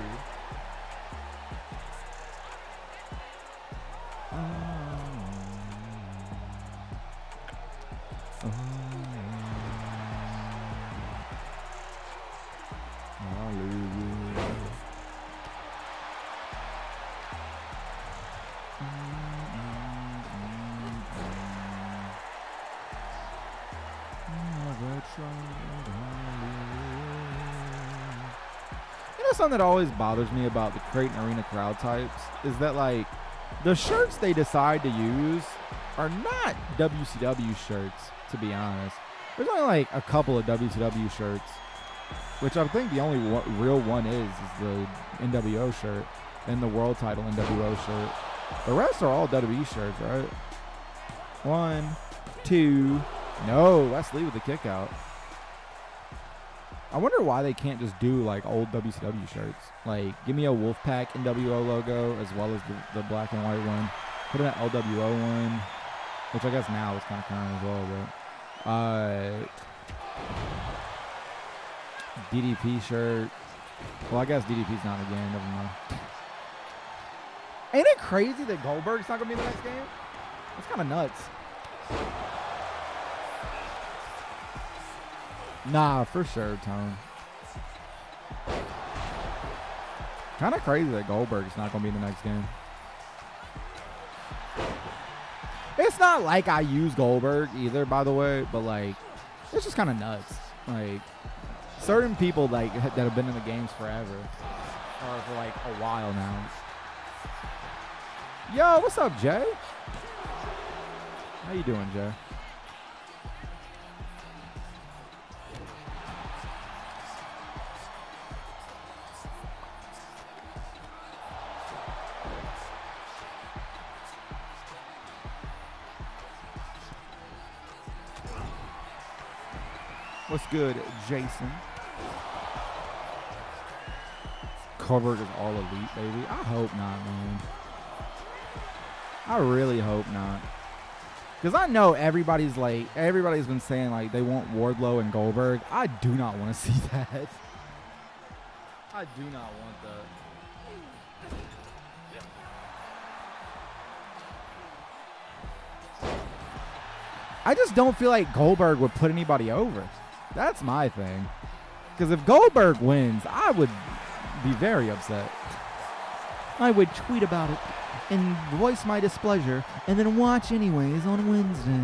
You know, something that always bothers me about the Crate and Arena crowd types is that, like, the shirts they decide to use are not WCW shirts, to be honest. There's only like a couple of WCW shirts, which I think the only real one is the NWO shirt and the world title NWO shirt. The rest are all WWE shirts, right? 1, 2. No, that's Lee with the kick out. I wonder why they can't just do like old WCW shirts. Like, give me a Wolfpack NWO logo as well as the black and white one. Put in an LWO one, which I guess now is kind of current as well. But DDP shirt. Well, I guess DDP's not again. Never mind. Ain't it crazy that Goldberg's not gonna be in the next game? That's kind of nuts. Nah, for sure, Tone. Kind of crazy that Goldberg's not going to be in the next game. It's not like I use Goldberg either, by the way, but, like, it's just kind of nuts. Like, certain people, like, that have been in the games forever, or for, like, a while now. Yo, what's up, Jay? How you doing, Jay? What's good, Jason? Goldberg is all elite, baby. I hope not, man. I really hope not. Because I know everybody's been saying, like, they want Wardlow and Goldberg. I do not want to see that. I do not want that. I just don't feel like Goldberg would put anybody over. That's my thing. Because if Goldberg wins, I would be very upset. I would tweet about it and voice my displeasure and then watch anyways on Wednesday.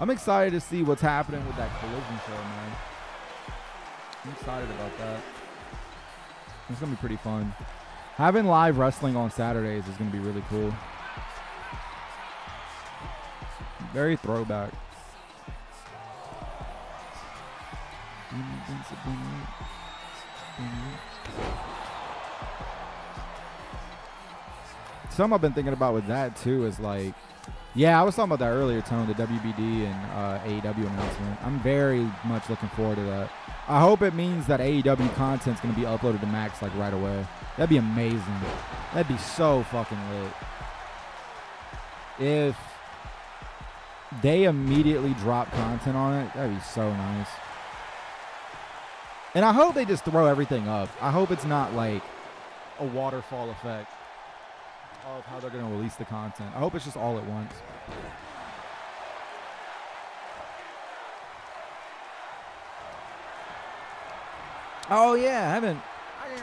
I'm excited to see what's happening with that Collision show, man. I'm excited about that. It's going to be pretty fun. Having live wrestling on Saturdays is going to be really cool. Very throwback. Something I've been thinking about with that too is, like, yeah, I was talking about that earlier, Tone, the WBD and AEW announcement. I'm very much looking forward to that. I hope it means that AEW content's going to be uploaded to Max, like, right away. That'd be amazing. That'd be so fucking lit. If they immediately drop content on it, that'd be so nice. And I hope they just throw everything up. I hope it's not like a waterfall effect of how they're going to release the content. I hope it's just all at once. Oh yeah, I didn't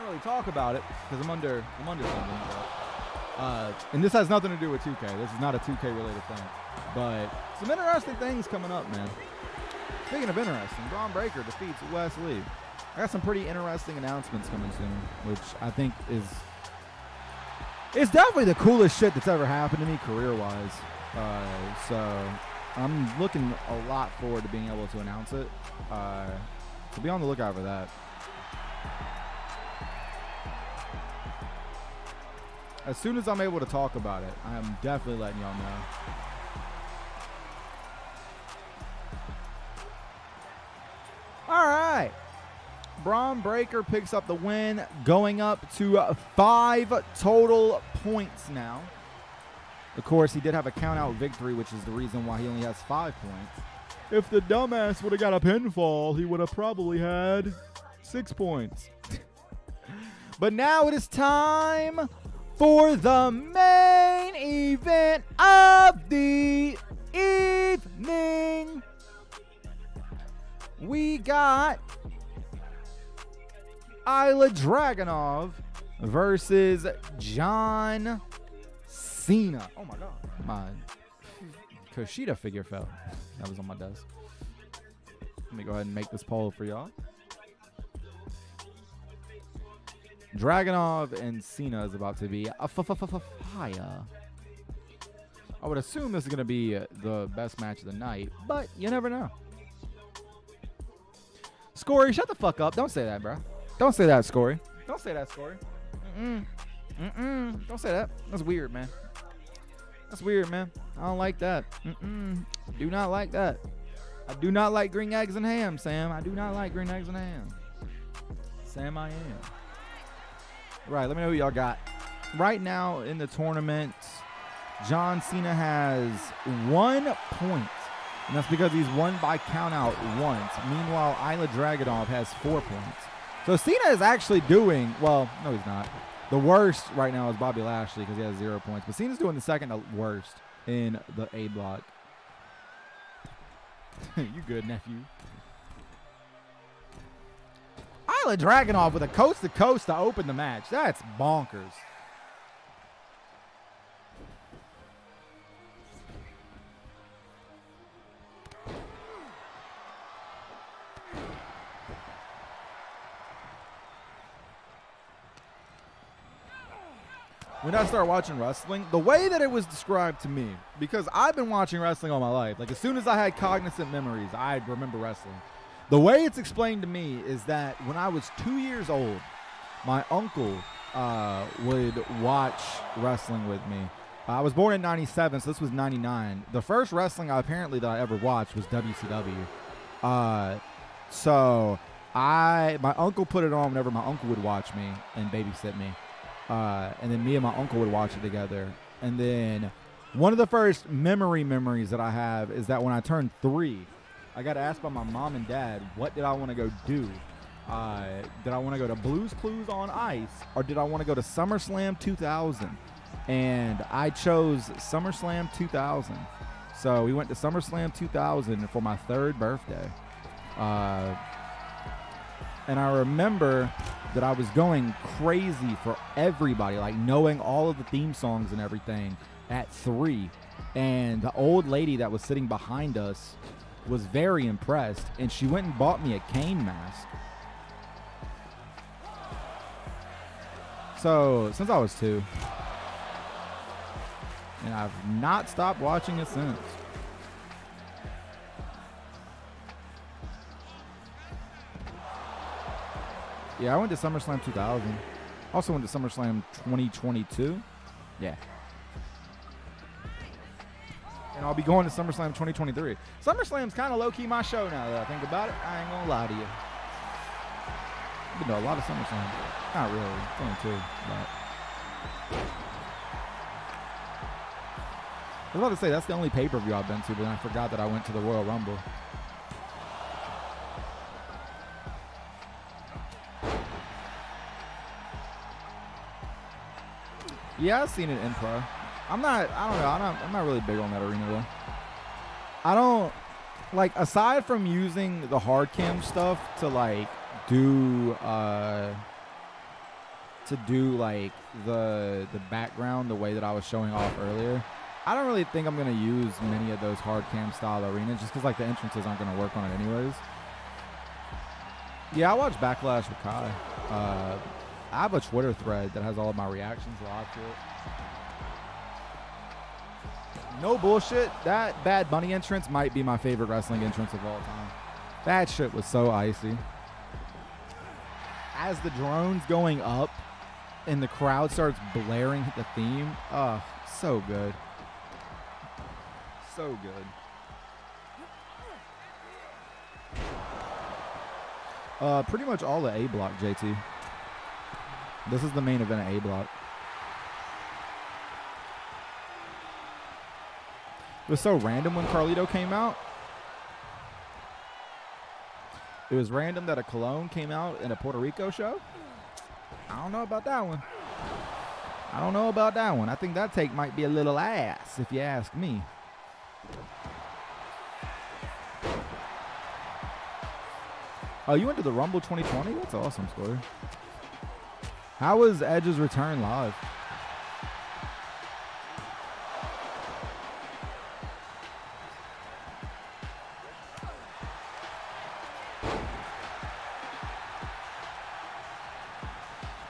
really talk about it because I'm under something. And this has nothing to do with 2K. This is not a 2K related thing. But some interesting things coming up, man. Speaking of interesting, Braun Breaker defeats Wes Lee. I got some pretty interesting announcements coming soon, which I think is definitely the coolest shit that's ever happened to me career-wise. So I'm looking a lot forward to being able to announce it. So be on the lookout for that. As soon as I'm able to talk about it, I am definitely letting y'all know. All right. Braun Breaker picks up the win, going up to 5 total points now. Of course, he did have a count-out victory, which is the reason why he only has 5 points. If the dumbass would have got a pinfall, he would have probably had 6 points. But now it is time for the main event of the evening. We got Ilya Dragunov versus John Cena. Oh my God. My Kushida figure fell. That was on my desk. Let me go ahead and make this poll for y'all. Dragunov and Cena is about to be a fire. I would assume this is going to be the best match of the night, but you never know. Scory, shut the fuck up. Don't say that, bro. Don't say that, Scory. Don't say that, Scory. Don't say that. That's weird, man. That's weird, man. I don't like that. Do not like that. I do not like green eggs and ham, Sam. I do not like green eggs and ham. Sam, I am. Right, let me know who y'all got. Right now in the tournament, John Cena has 1 point. And that's because he's won by countout once. Meanwhile, Ilya Dragunov has 4 points. So Cena is actually doing, well, no, he's not. The worst right now is Bobby Lashley because he has 0 points. But Cena's doing the second worst in the A block. You good, nephew. Ilya Dragunov with a coast-to-coast to open the match. That's bonkers. When I started watching wrestling, the way that it was described to me, because I've been watching wrestling all my life, like as soon as I had cognizant memories, I remember wrestling. The way it's explained to me is that when I was 2 years old, my uncle would watch wrestling with me. I was born in 97, so this was 99. The first wrestling apparently that I ever watched was WCW. So my uncle put it on whenever my uncle would watch me and babysit me. And then me and my uncle would watch it together. And then one of the first memories that I have is that when I turned 3, I got asked by my mom and dad, what did I want to go do? Did I want to go to Blues Clues on Ice, or did I want to go to SummerSlam 2000? And I chose SummerSlam 2000. So we went to SummerSlam 2000 for my 3rd birthday. And I remember that I was going crazy for everybody, like knowing all of the theme songs and everything at 3. And the old lady that was sitting behind us was very impressed, and she went and bought me a Kane mask. So, since I was 2. And I've not stopped watching it since. Yeah, I went to SummerSlam 2000. Also went to SummerSlam 2022. Yeah. And I'll be going to SummerSlam 2023. SummerSlam's kind of low-key my show now that I think about it. I ain't going to lie to you. I've been to a lot of SummerSlam. Not really. It's only 2. But I was about to say, that's the only pay-per-view I've been to, but then I forgot that I went to the Royal Rumble. Yeah, I've seen it in pro. I'm not really big on that arena though. I don't, like, aside from using the hard cam stuff to like do like the background the way that I was showing off earlier, I don't really think I'm going to use many of those hard cam style arenas just because like the entrances aren't going to work on it anyways. Yeah, I watch Backlash with Kai. I have a Twitter thread that has all of my reactions live to it. No bullshit. That Bad Bunny entrance might be my favorite wrestling entrance of all time. That shit was so icy. As the drone's going up and the crowd starts blaring the theme, so good. So good. Pretty much all the A block, JT. This is the main event of A block. It was so random when Carlito came out. It was random that a Cologne came out in a Puerto Rico show. I don't know about that one. I think that take might be a little ass, if you ask me. Oh, you went to the Rumble 2020? That's awesome, Square. How was Edge's return live?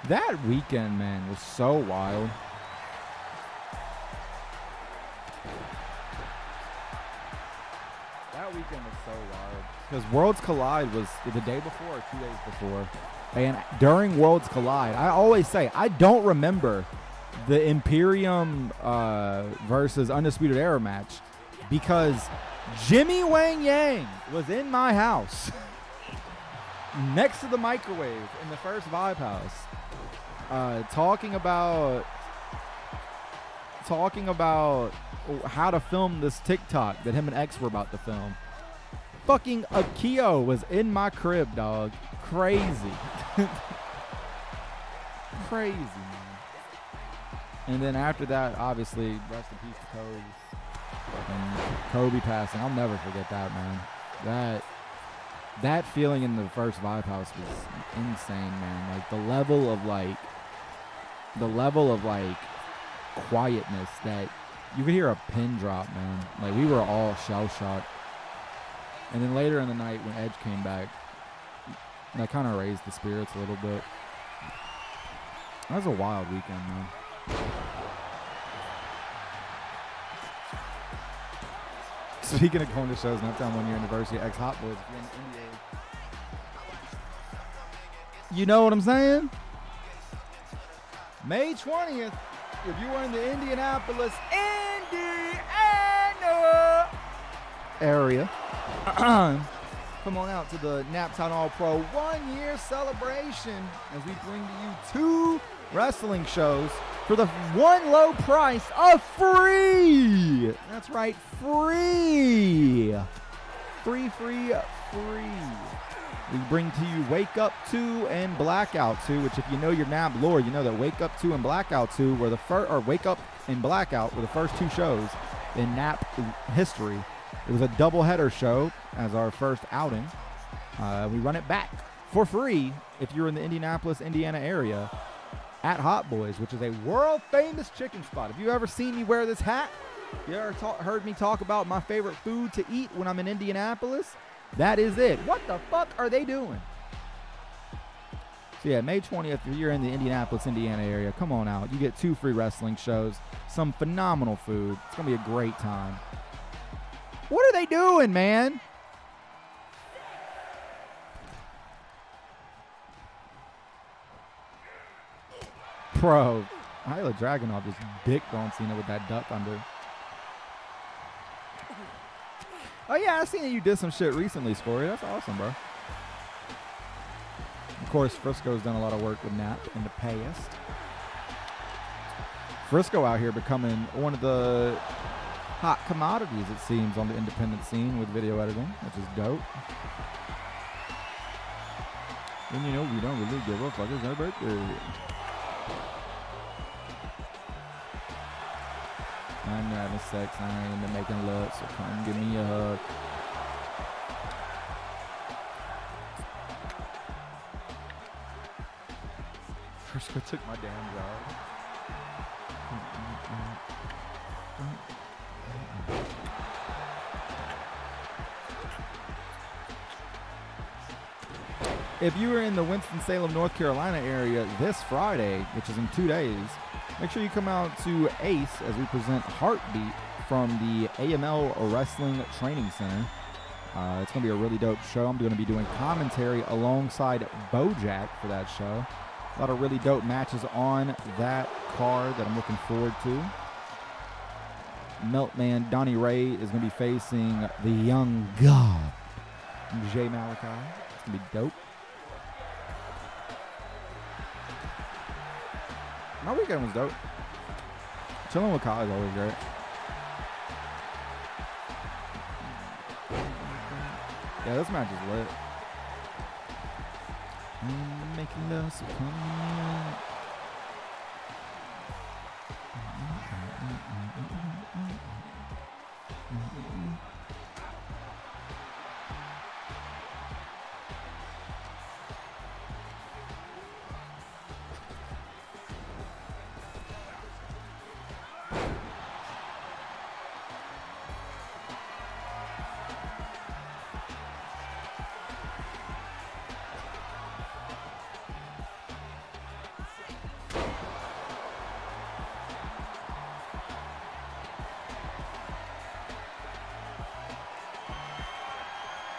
That weekend, man, was so wild. That weekend was so wild. Because Worlds Collide was the day before or 2 days before. And during Worlds Collide, I always say, I don't remember the Imperium versus Undisputed Era match because Jimmy Wang Yang was in my house next to the microwave in the first Vibe House. Talking about how to film this TikTok that him and X were about to film. Fucking Akio was in my crib, dog. Crazy. Crazy, man. And then after that, obviously, rest in peace to Kobe. Fucking Kobe passing. I'll never forget that, man. That feeling in the first Vibe House was insane, man. Like the level of quietness that you could hear a pin drop, man. Like we were all shell shocked. And then later in the night when Edge came back, that kind of raised the spirits a little bit. That was a wild weekend, man. Speaking of going to shows, Naptown 1 year anniversary, ex-Hot Boys. If you're in the NBA, you know what I'm saying? May 20th, if you are in the Indianapolis, Indiana area, come on out to the Naptown All-Pro 1 year celebration as we bring to you 2 wrestling shows for the one low price of free. That's right, free. Free. We bring to you Wake Up 2 and Blackout 2, which if you know your Nap lore, you know that Wake Up 2 and Blackout 2 were the first, or Wake Up and Blackout were the first 2 shows in Nap history. It was a doubleheader show as our first outing. We run it back for free if you're in the Indianapolis, Indiana area at Hot Boys, which is a world famous chicken spot. If you ever seen me wear this hat, you ever heard me talk about my favorite food to eat when I'm in Indianapolis, that is it. What the fuck are they doing? So yeah, May 20th, if you're in the Indianapolis, Indiana area, come on out. You get 2 free wrestling shows, some phenomenal food. It's going to be a great time. What are they doing, man? Bro, Isla Dragunov just dicked on Cena with that duck under. Oh, yeah, I seen that you did some shit recently, Spory. That's awesome, bro. Of course, Frisco's done a lot of work with Nap in the past. Frisco out here becoming one of the hot commodities, it seems, on the independent scene with video editing, which is dope. And, you know, we don't really give a fuck. It's our birthday. I'm not having sex. I ain't into making love, so come give me a hug. Frisco took my damn job. If you are in the Winston-Salem, North Carolina area this Friday, which is in 2 days, make sure you come out to Ace as we present Heartbeat from the AML Wrestling Training Center. It's going to be a really dope show. I'm going to be doing commentary alongside Bojack for that show. A lot of really dope matches on that card that I'm looking forward to. Meltman Donnie Ray is going to be facing the young god, Jay Malachi. It's going to be dope. My weekend was dope. Chilling with Kyle is always great. Yeah, this match is lit. Making love so come.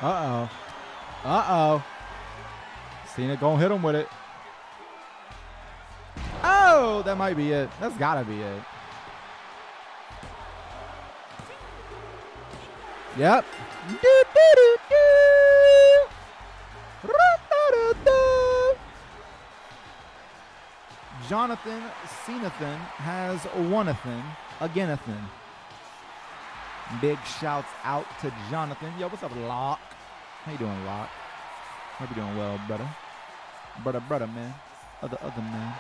Uh-oh. Uh-oh. Cena gonna hit him with it. Oh, that might be it. That's gotta be it. Yep. Jonathan Cenathan has one-a-thin, again-a-thin. Big shouts out to Jonathan. Yo, what's up, Locke? How you doing, Locke? Hope you're doing well, brother. Brother, man. Other man.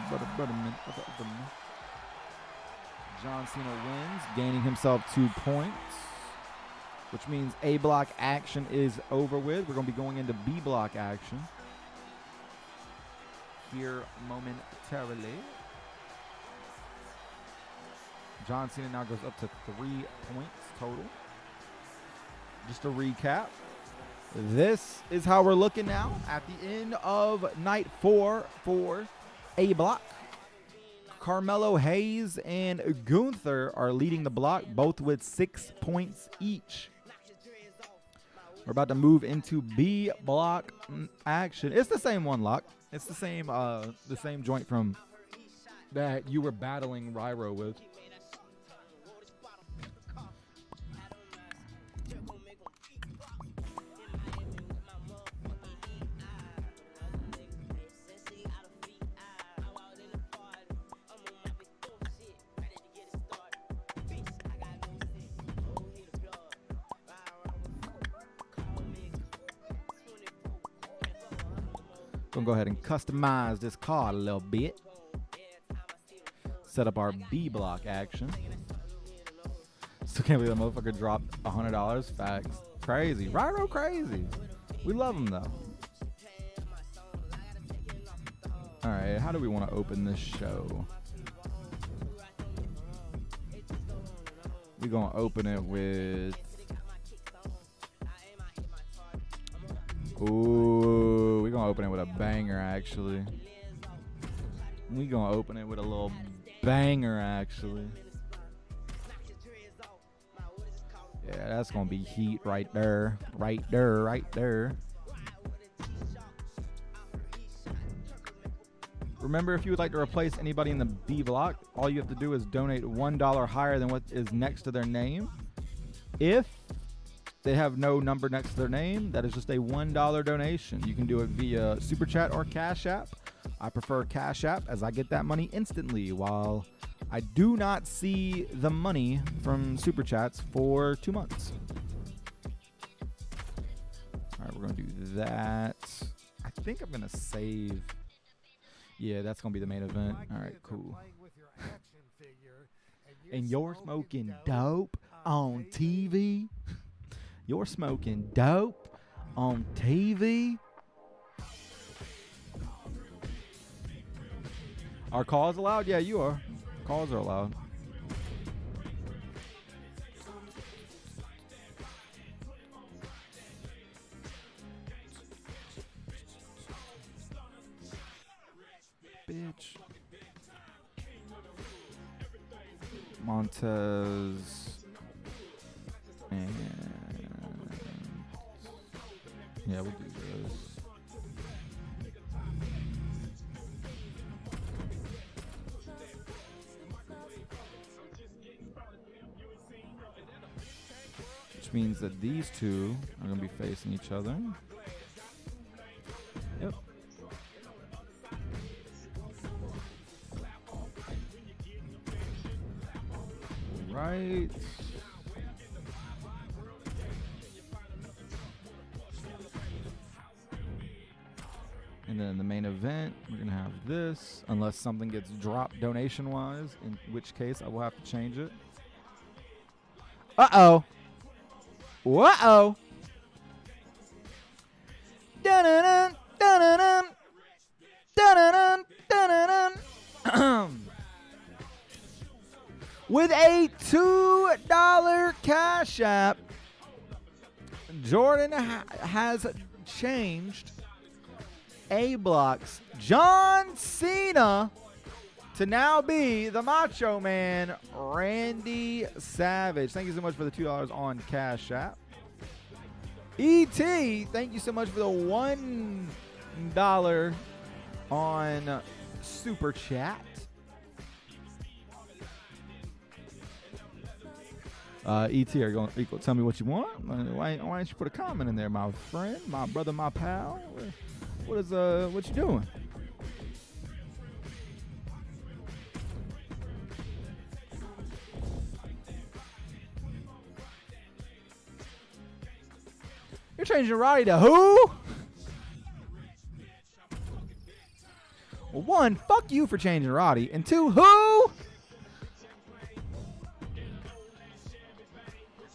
Brother, man. Other man. John Cena wins, gaining himself 2 points, which means A block action is over with. We're going to be going into B block action here momentarily. John Cena now goes up to 3 points total. Just to recap, this is how we're looking now at the end of night 4 for A block. Carmelo Hayes and Gunther are leading the block, both with 6 points each. We're about to move into B block action. It's the same one, Lock. It's the same joint from that you were battling Ryro with. Gonna go ahead and customize this card a little bit. Set up our B block action. Still can't believe that motherfucker dropped $100. Facts. Crazy. Ryro crazy. We love him though. Alright, how do we want to open this show? We're gonna open it with... Ooh, we're gonna open it with a banger, actually. We're gonna open it with a little banger, actually. Yeah, that's gonna be heat right there. Right there, right there. Remember, if you would like to replace anybody in the B block, all you have to do is donate $1 higher than what is next to their name. If they have no number next to their name, that is just a $1 donation. You can do it via Super Chat or Cash App. I prefer Cash App as I get that money instantly, while I do not see the money from Super Chats for 2 months. All right, we're going to do that. I think I'm going to save. Yeah, that's going to be the main event. All right, cool. And you're smoking dope on TV? You're smoking dope on TV? Are calls allowed? Yeah, you are. Calls are allowed. bitch. Montez. And yeah, we'll do this. Which means that these two are going to be facing each other. Yep. Right. And then the main event, we're going to have this, unless something gets dropped donation-wise, in which case I will have to change it. Uh-oh. Uh-oh. Dun-dun-dun, dun-dun-dun, dun-dun-dun, dun-dun-dun. With a $2 Cash App, Jordan has changed A-Block's John Cena to now be the Macho Man, Randy Savage. Thank you so much for the $2 on Cash App. E.T., thank you so much for the $1 on Super Chat. E.T., are you going to tell me what you want? Why don't you put a comment in there, my friend, my brother, my pal? What you doing? You're changing Roddy to who? Well, one, fuck you for changing Roddy. And two, who?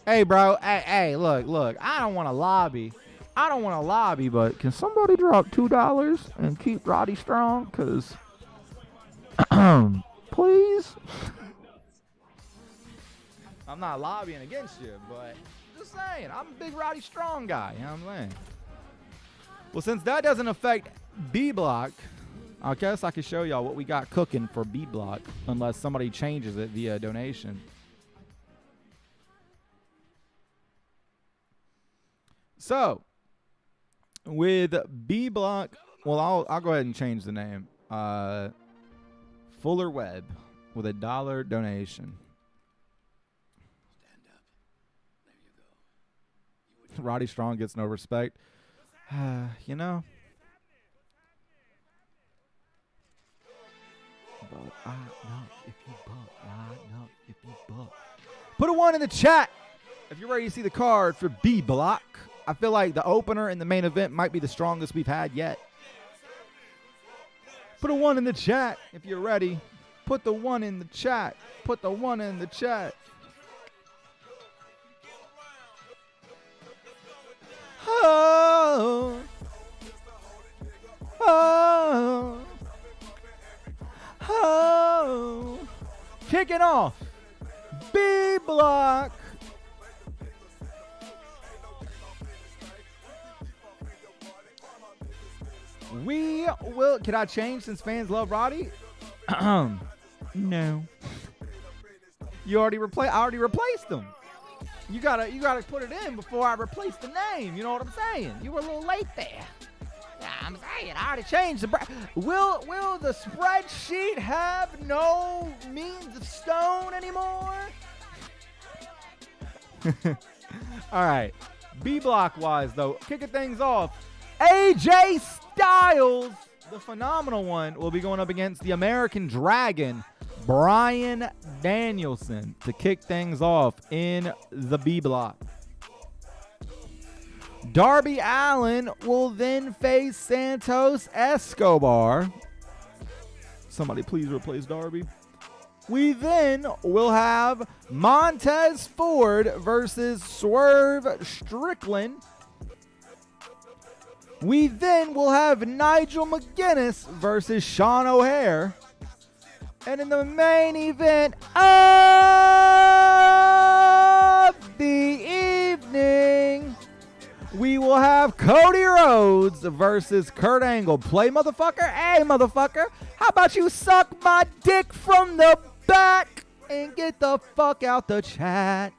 Hey, bro. Hey, look. I don't want to lobby, but can somebody drop $2 and keep Roddy strong? Because, please. I'm not lobbying against you, but just saying, I'm a big Roddy Strong guy. You know what I'm saying? Well, since that doesn't affect B Block, I guess I can show y'all what we got cooking for B Block, unless somebody changes it via donation. So, with B Block, well, I'll go ahead and change the name. Fuller Webb with a $1 donation. Stand up. There you go. Roddy Strong gets no respect. You know. But I know if you buck. I know if you buck. Put a 1 in the chat if you're ready to see the card for B Block. I feel like the opener and the main event might be the strongest we've had yet. Put a 1 in the chat if you're ready. Put the 1 in the chat. Put the 1 in the chat. Oh. Oh. Oh. Kicking off B Block. We will. Can I change since fans love Roddy? No. You already replaced. I already replaced them. You gotta put it in before I replace the name. You know what I'm saying? You were a little late there. Yeah, I'm saying I already changed the. Will the spreadsheet have no means of stone anymore? All right. B Block wise though, kicking things off. AJ Styles, the phenomenal one, will be going up against the American Dragon, Bryan Danielson, to kick things off in the B Block. Darby Allin will then face Santos Escobar. Somebody please replace Darby. We then will have Montez Ford versus Swerve Strickland. We then will have Nigel McGuinness versus Sean O'Hare. And in the main event of the evening, we will have Cody Rhodes versus Kurt Angle. Play, motherfucker. Hey, motherfucker. How about you suck my dick from the back and get the fuck out the chat?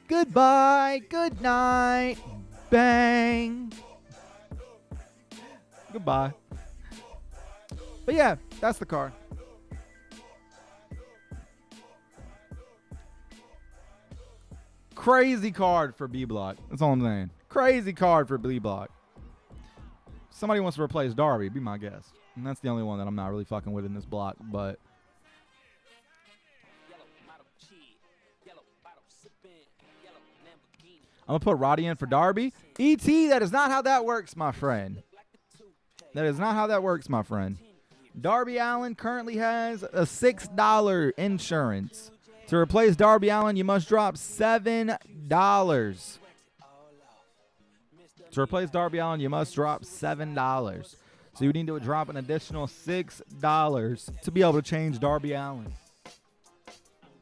Goodbye. Good night. Bang. Goodbye. But yeah, that's the card. Crazy card for B Block. That's all I'm saying. Crazy card for B Block. Somebody wants to replace Darby, be my guest. And that's the only one that I'm not really fucking with in this block, but I'm going to put Roddy in for Darby. E.T., that is not how that works, my friend. That is not how that works, my friend. Darby Allin currently has a $6 insurance. To replace Darby Allin, you must drop $7. To replace Darby Allin, you must drop $7. So you need to drop an additional $6 to be able to change Darby Allin.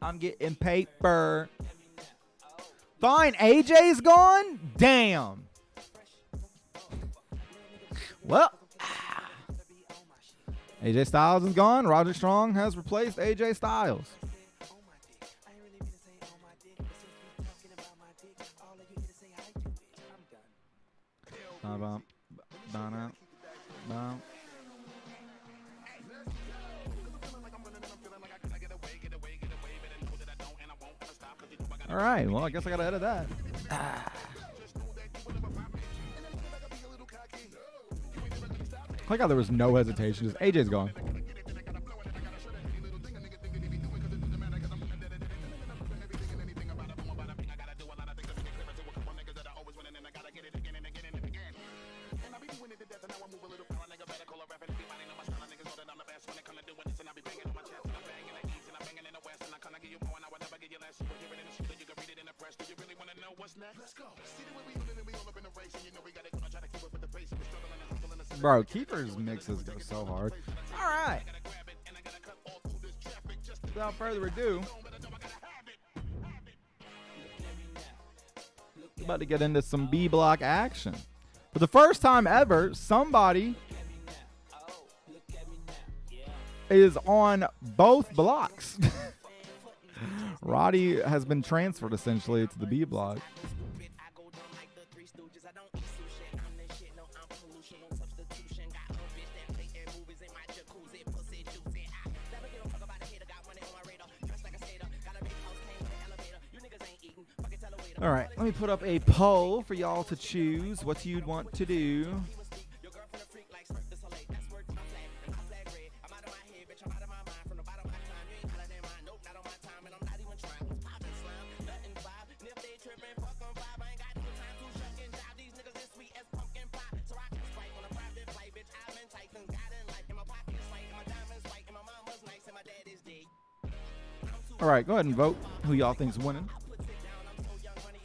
I'm getting paper. Fine, AJ's gone? Damn. Well, AJ Styles is gone. Roger Strong has replaced AJ Styles. All right, well, I guess I gotta edit that. I like how there was no hesitation. Just AJ's gone. Bro, Keeper's mixes go so hard. All right. Without further ado, we're about to get into some B block action. For the first time ever, somebody is on both blocks. Roddy has been transferred essentially to the B block. All right, let me put up a poll for y'all to choose what you'd want to do. All right, go ahead and vote who y'all think's winning.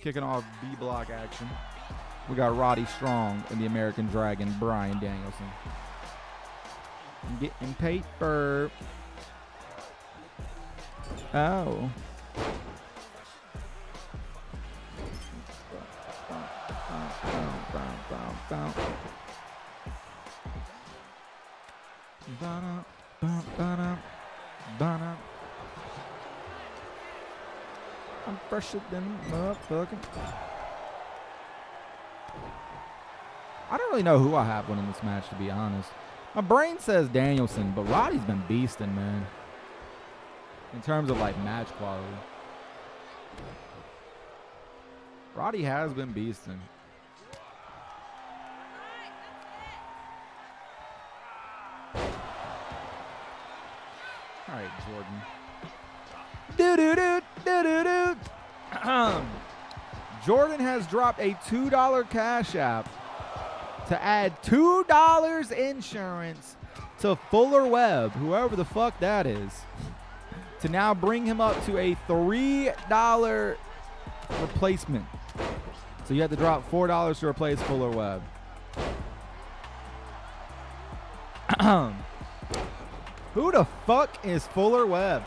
Kicking off B block action, we got Roddy Strong and the American Dragon, Bryan Danielson. I'm getting paper. Oh. I'm fresher than motherfucking. I don't really know who I have winning this match, to be honest. My brain says Danielson, but Roddy's been beasting, man. In terms of, like, match quality. Roddy has been beasting. All right, Jordan. Jordan has dropped a $2 Cash App to add $2 insurance to Fuller Webb, whoever the fuck that is, to now bring him up to a $3 replacement. So you have to drop $4 to replace Fuller Webb. Who the fuck is Fuller Webb?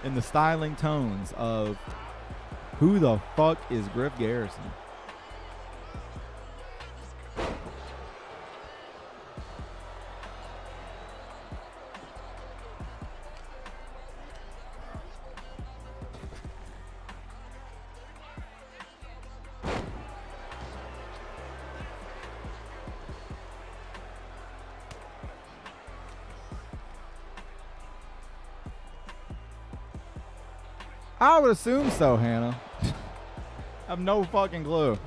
In the styling tones of who the fuck is Griff Garrison? I would assume so, Hannah. I have no fucking clue.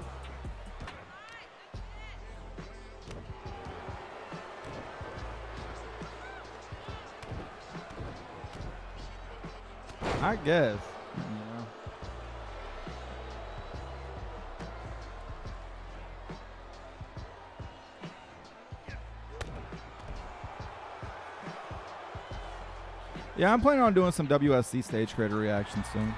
I guess. You know. Yeah, I'm planning on doing some WSC stage creator reactions soon.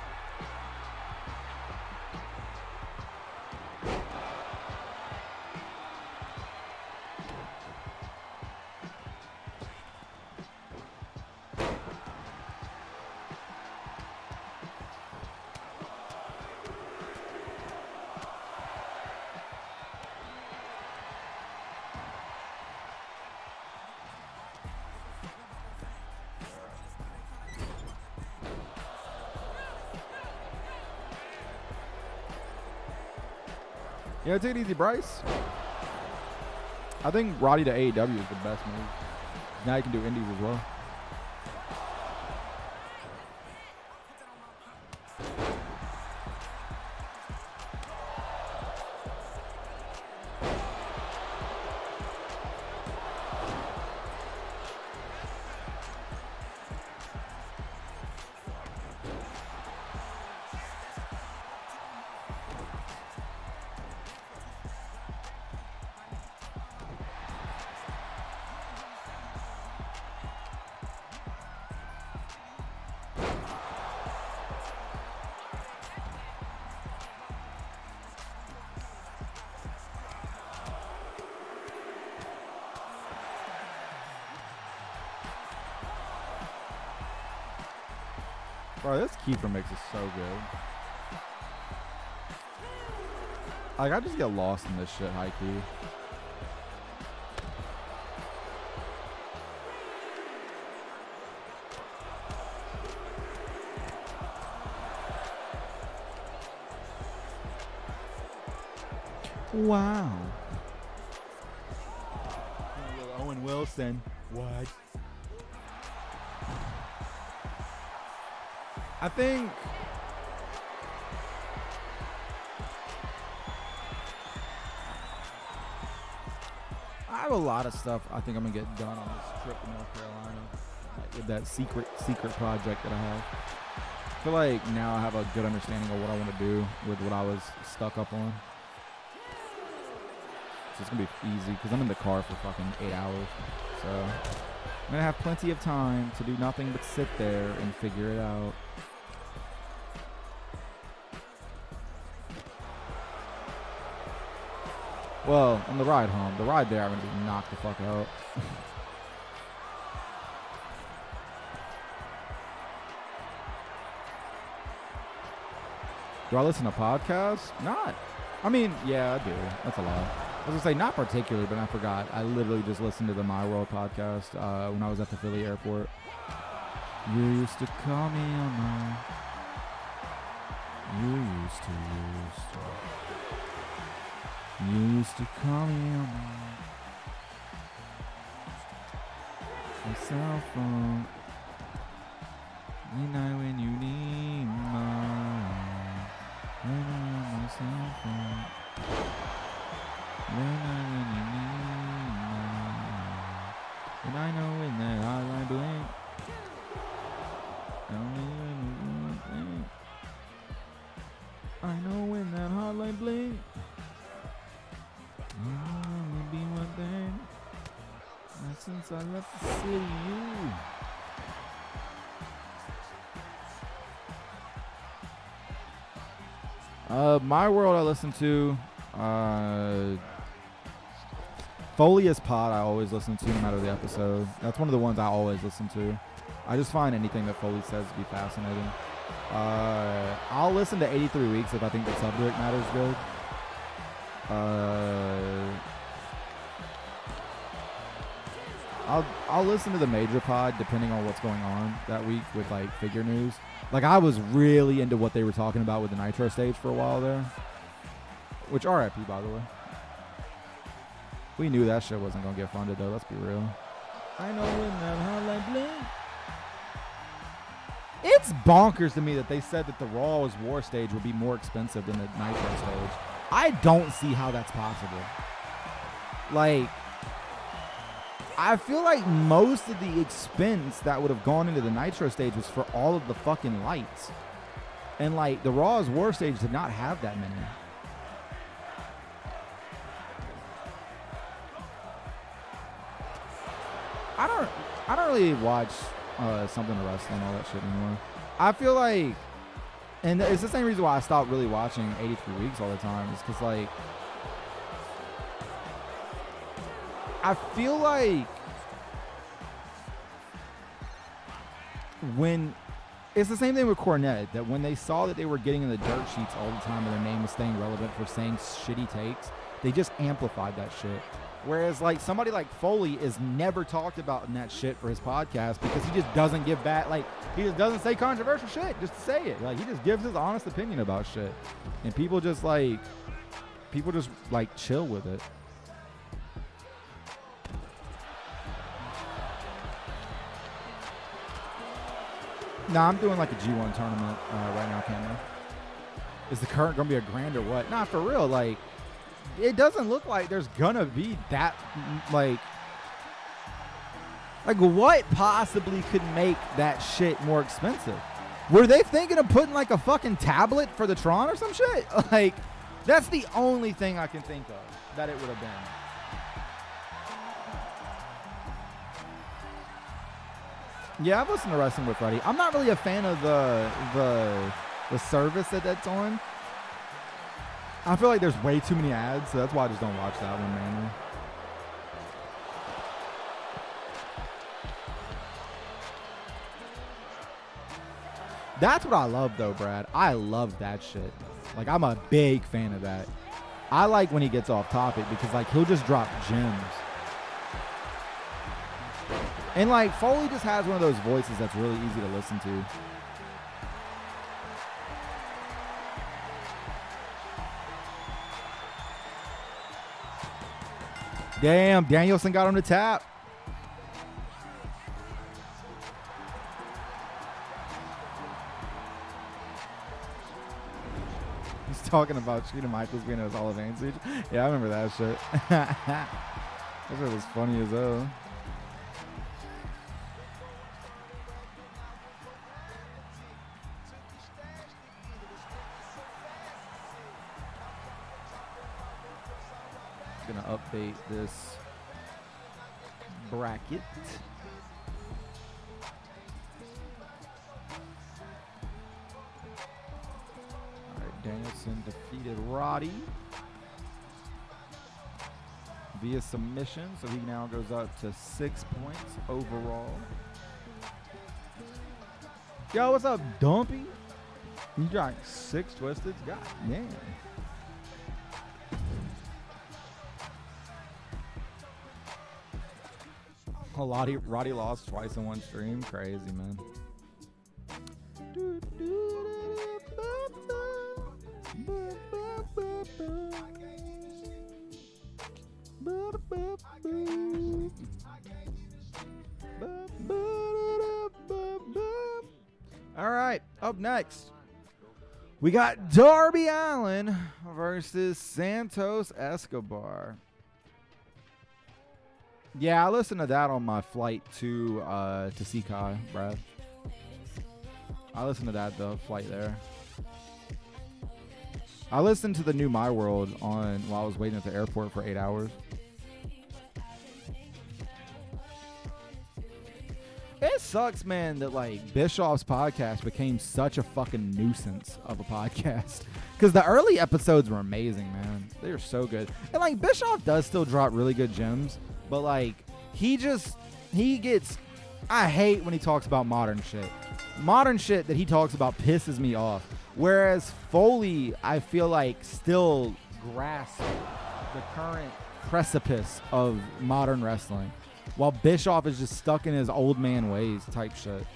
Yeah, take it easy, Bryce. I think Roddy to AEW is the best move. Now you can do indies as well. Bro, this keeper mix is so good. Like, I just get lost in this shit, high key. Wow. Owen Wilson. What? I think I have a lot of stuff I think I'm gonna get done on this trip to North Carolina, like with that secret project that I have. I feel like now I have a good understanding of what I want to do with what I was stuck up on. So it's gonna be easy because I'm in the car for fucking 8 hours, so I'm gonna have plenty of time to do nothing but sit there and figure it out. Well, on the ride home. The ride there, I'm going to be knocked the fuck out. Do I listen to podcasts? Not. I mean, yeah, I do. That's a lot. I was going to say, not particularly, but I forgot. I literally just listened to the My World podcast when I was at the Philly airport. You used to call me on my... You used to. You used to call me on my cell phone. Midnight when you need mine. When I'm on my cell phone. Midnight when you need mine. And I know when that hotline blink. I know when that hotline blink. Only be one thing. And since I left the city, My World I listen to. Folius Pod I always listen to no matter the episode. That's one of the ones I always listen to. I just find anything that Foley says to be fascinating. I'll listen to 83 Weeks if I think the subject matter is good. I'll listen to the Major Pod depending on what's going on that week with like figure news. Like I was really into what they were talking about with the Nitro stage for a while there. Which RIP by the way. We knew that shit wasn't gonna get funded though, let's be real. I know when that hotline blink. It's bonkers to me that they said that the Raw's War stage would be more expensive than the Nitro stage. I don't see how that's possible. Like, I feel like most of the expense that would have gone into the Nitro stage was for all of the fucking lights. And, like, the Raw's War stage did not have that many. I don't really watch something to wrestling, all that shit anymore. I feel like, and it's the same reason why I stopped really watching 83 Weeks all the time, is because, like, I feel like when it's the same thing with Cornette, that when they saw that they were getting in the dirt sheets all the time and their name was staying relevant for saying shitty takes, they just amplified that shit. Whereas, like, somebody like Foley is never talked about in that shit for his podcast because he just doesn't give back. Like, he just doesn't say controversial shit just to say it. Like, he just gives his honest opinion about shit. And people just chill with it. Nah, I'm doing like a G1 tournament right now, Cameron. Is the current going to be a grand or what? Nah, for real. Like, it doesn't look like there's going to be that, like, what possibly could make that shit more expensive? Were they thinking of putting like a fucking tablet for the Tron or some shit? Like, that's the only thing I can think of that it would have been. Yeah, I've listened to Wrestling with Freddie. I'm not really a fan of the service that's on. I feel like there's way too many ads, so that's why I just don't watch that one mainly. That's what I love, though, Brad. I love that shit. Like, I'm a big fan of that. I like when he gets off topic because, like, he'll just drop gems. And, like, Foley just has one of those voices that's really easy to listen to. Damn, Danielson got him to tap. He's talking about Sheena Michaels being at his Hall of Fame speech. Yeah, I remember that shit. That shit was funny as hell. Gonna update this bracket. Alright, Danielson defeated Roddy via submission, so he now goes up to 6 points overall. Yo, what's up, Dumpy? You got 6 twisted? God damn. Roddy lost twice in one stream. Crazy, man. All right, up next, we got Darby Allin versus Santos Escobar. Yeah, I listened to that on my flight to see Kai, Brad. I listened to that, the flight there. I listened to the new My World while I was waiting at the airport for 8 hours. It sucks, man, that, like, Bischoff's podcast became such a fucking nuisance of a podcast. Because the early episodes were amazing, man. They were so good. And, like, Bischoff does still drop really good gems. But, like, I hate when he talks about modern shit. Modern shit that he talks about pisses me off. Whereas Foley, I feel like, still grasps the current precipice of modern wrestling. While Bischoff is just stuck in his old man ways type shit.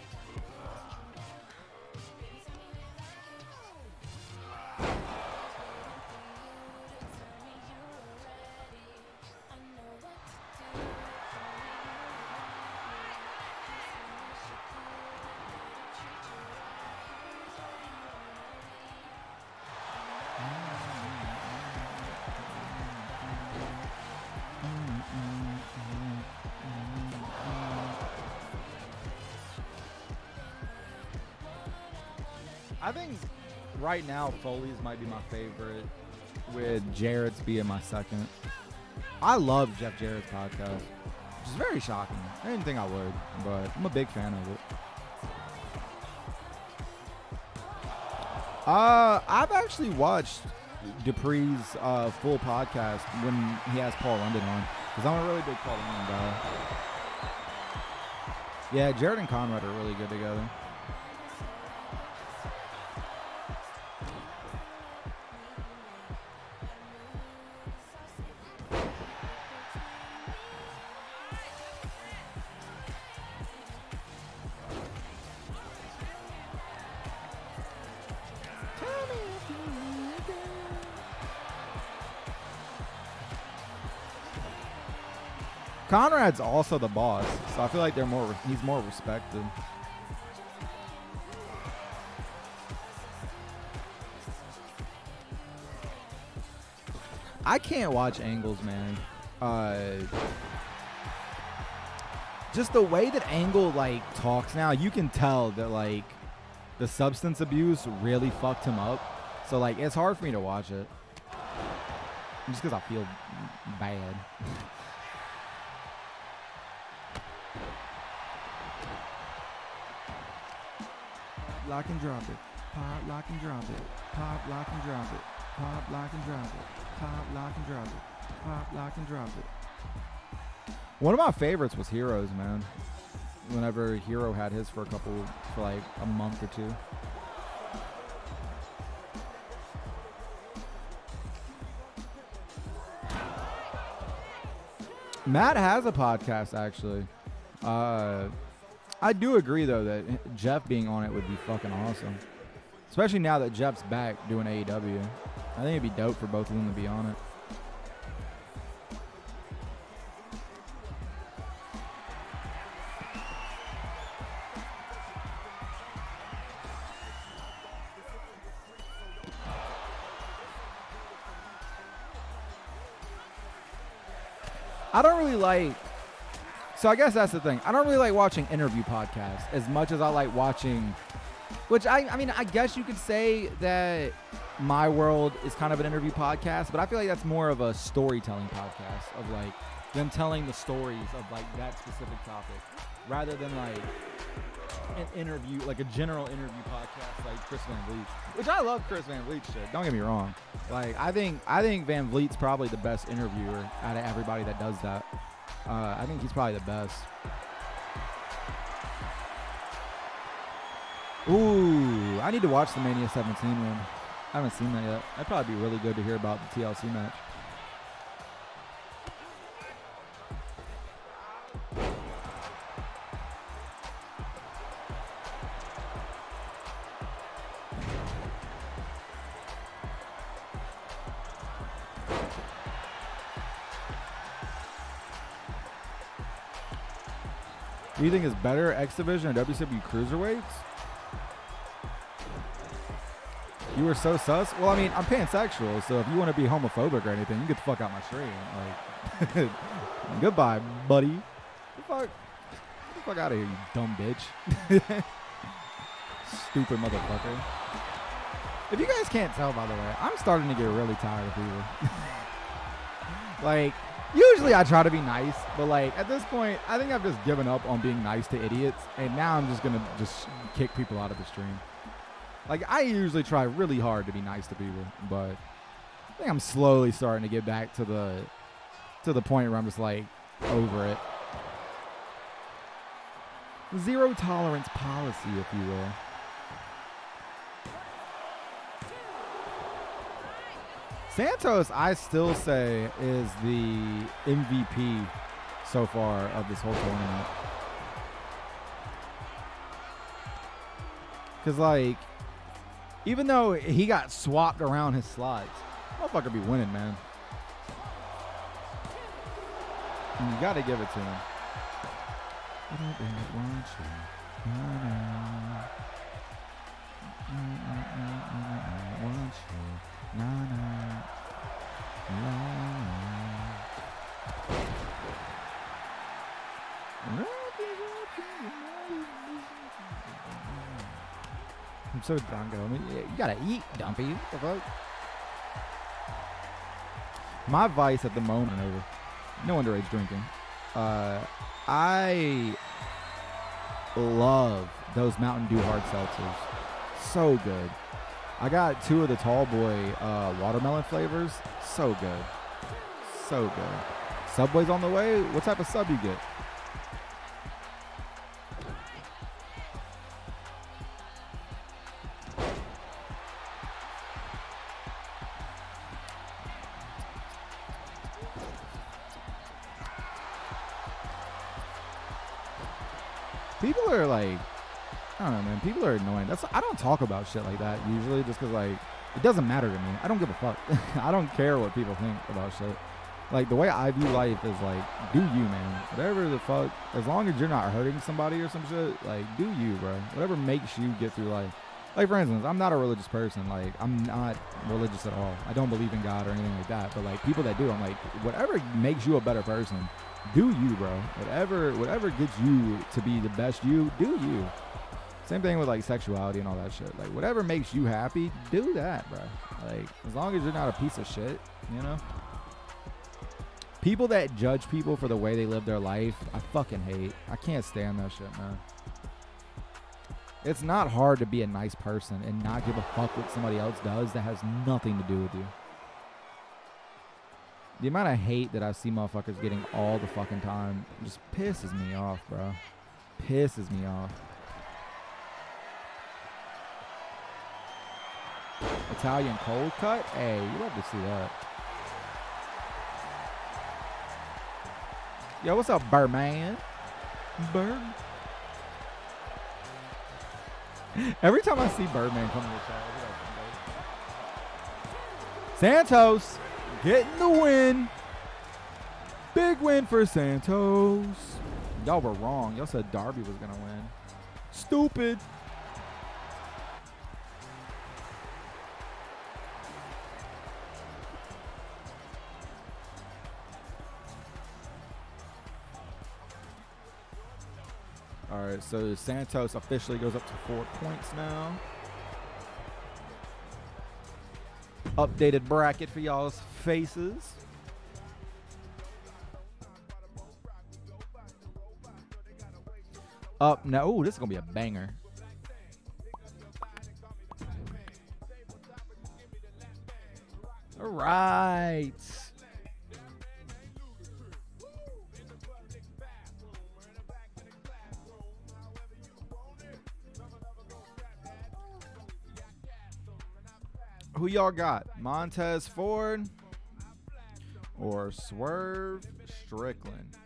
I think right now Foley's might be my favorite, with Jarrett's being my second. I love Jeff Jarrett's podcast, which is very shocking. I didn't think I would, but I'm a big fan of it. I've actually watched Dupree's full podcast when he has Paul London on, because I'm a really big Paul London guy. Yeah, Jarrett and Conrad are really good together. Conrad's also the boss, so I feel like he's more respected. I can't watch Angles, man. Just the way that Angle like talks now, you can tell that like the substance abuse really fucked him up. So like it's hard for me to watch it, just because I feel bad. Lock and drop it. Pop, lock and drop it. Pop, lock and drop it. Pop, lock and drop it. Pop, lock and drop it. Pop, lock and drop it. One of my favorites was Heroes, man. Whenever Hero had his for like a month or two. Matt has a podcast, actually. I do agree, though, that Jeff being on it would be fucking awesome. Especially now that Jeff's back doing AEW. I think it'd be dope for both of them to be on it. I don't really like... So I guess that's the thing. I don't really like watching interview podcasts as much as I like watching, which I mean, I guess you could say that My World is kind of an interview podcast, but I feel like that's more of a storytelling podcast of like them telling the stories of like that specific topic rather than like an interview, like a general interview podcast like Chris Van Vliet, which I love Chris Van Vliet shit. Don't get me wrong. Like I think Van Vliet's probably the best interviewer out of everybody that does that. I think he's probably the best. Ooh, I need to watch the Mania 17 one. I haven't seen that yet. That'd probably be really good to hear about the TLC match. Do you think it's better X Division or WCW Cruiserweights? You were so sus? Well, I mean, I'm pansexual, so if you want to be homophobic or anything, you get the fuck out my stream. Like, goodbye, buddy. Get the fuck out of here, you dumb bitch. Stupid motherfucker. If you guys can't tell, by the way, I'm starting to get really tired of people. Like, usually I try to be nice, but like at this point, I think I've just given up on being nice to idiots, and now I'm just gonna kick people out of the stream. Like I usually try really hard to be nice to people, but I think I'm slowly starting to get back to the point where I'm just like over it. Zero tolerance policy, if you will. Santos, I still say, is the MVP so far of this whole tournament. Because, like, even though he got swapped around his slots, motherfucker be winning, man. And you got to give it to him. I don't really want you. I want you. No, no. I'm so drunk. I mean, you gotta eat, Dumpy. What the fuck? My vice at the moment, no underage drinking. I love those Mountain Dew hard seltzers. So good. I got 2 of the Tall Boy watermelon flavors. So good. So good. Subway's on the way. What type of sub you get? People are like, I don't know, man. People are annoying. I don't talk about shit like that usually just because, like, it doesn't matter to me. I don't give a fuck. I don't care what people think about shit. Like, the way I view life is, like, do you, man. Whatever the fuck, as long as you're not hurting somebody or some shit, like, do you, bro. Whatever makes you get through life. Like, for instance, I'm not a religious person. Like, I'm not religious at all. I don't believe in God or anything like that. But, like, people that do, I'm like, whatever makes you a better person, do you, bro. Whatever gets you to be the best you, do you. Same thing with, like, sexuality and all that shit. Like, whatever makes you happy, do that, bro. Like, as long as you're not a piece of shit, you know? People that judge people for the way they live their life, I fucking hate. I can't stand that shit, man. It's not hard to be a nice person and not give a fuck what somebody else does that has nothing to do with you. The amount of hate that I see motherfuckers getting all the fucking time just pisses me off, bro. Pisses me off. Italian cold cut? Hey, you love to see that. Yo, what's up, Birdman? Bird? Every time I see Birdman come to the chat, Santos getting the win. Big win for Santos. Y'all were wrong. Y'all said Darby was going to win. Stupid. All right, so Santos officially goes up to 4 points now. Updated bracket for y'all's faces. Up now. Ooh, this is going to be a banger. All right. Who y'all got? Montez Ford or Swerve Strickland?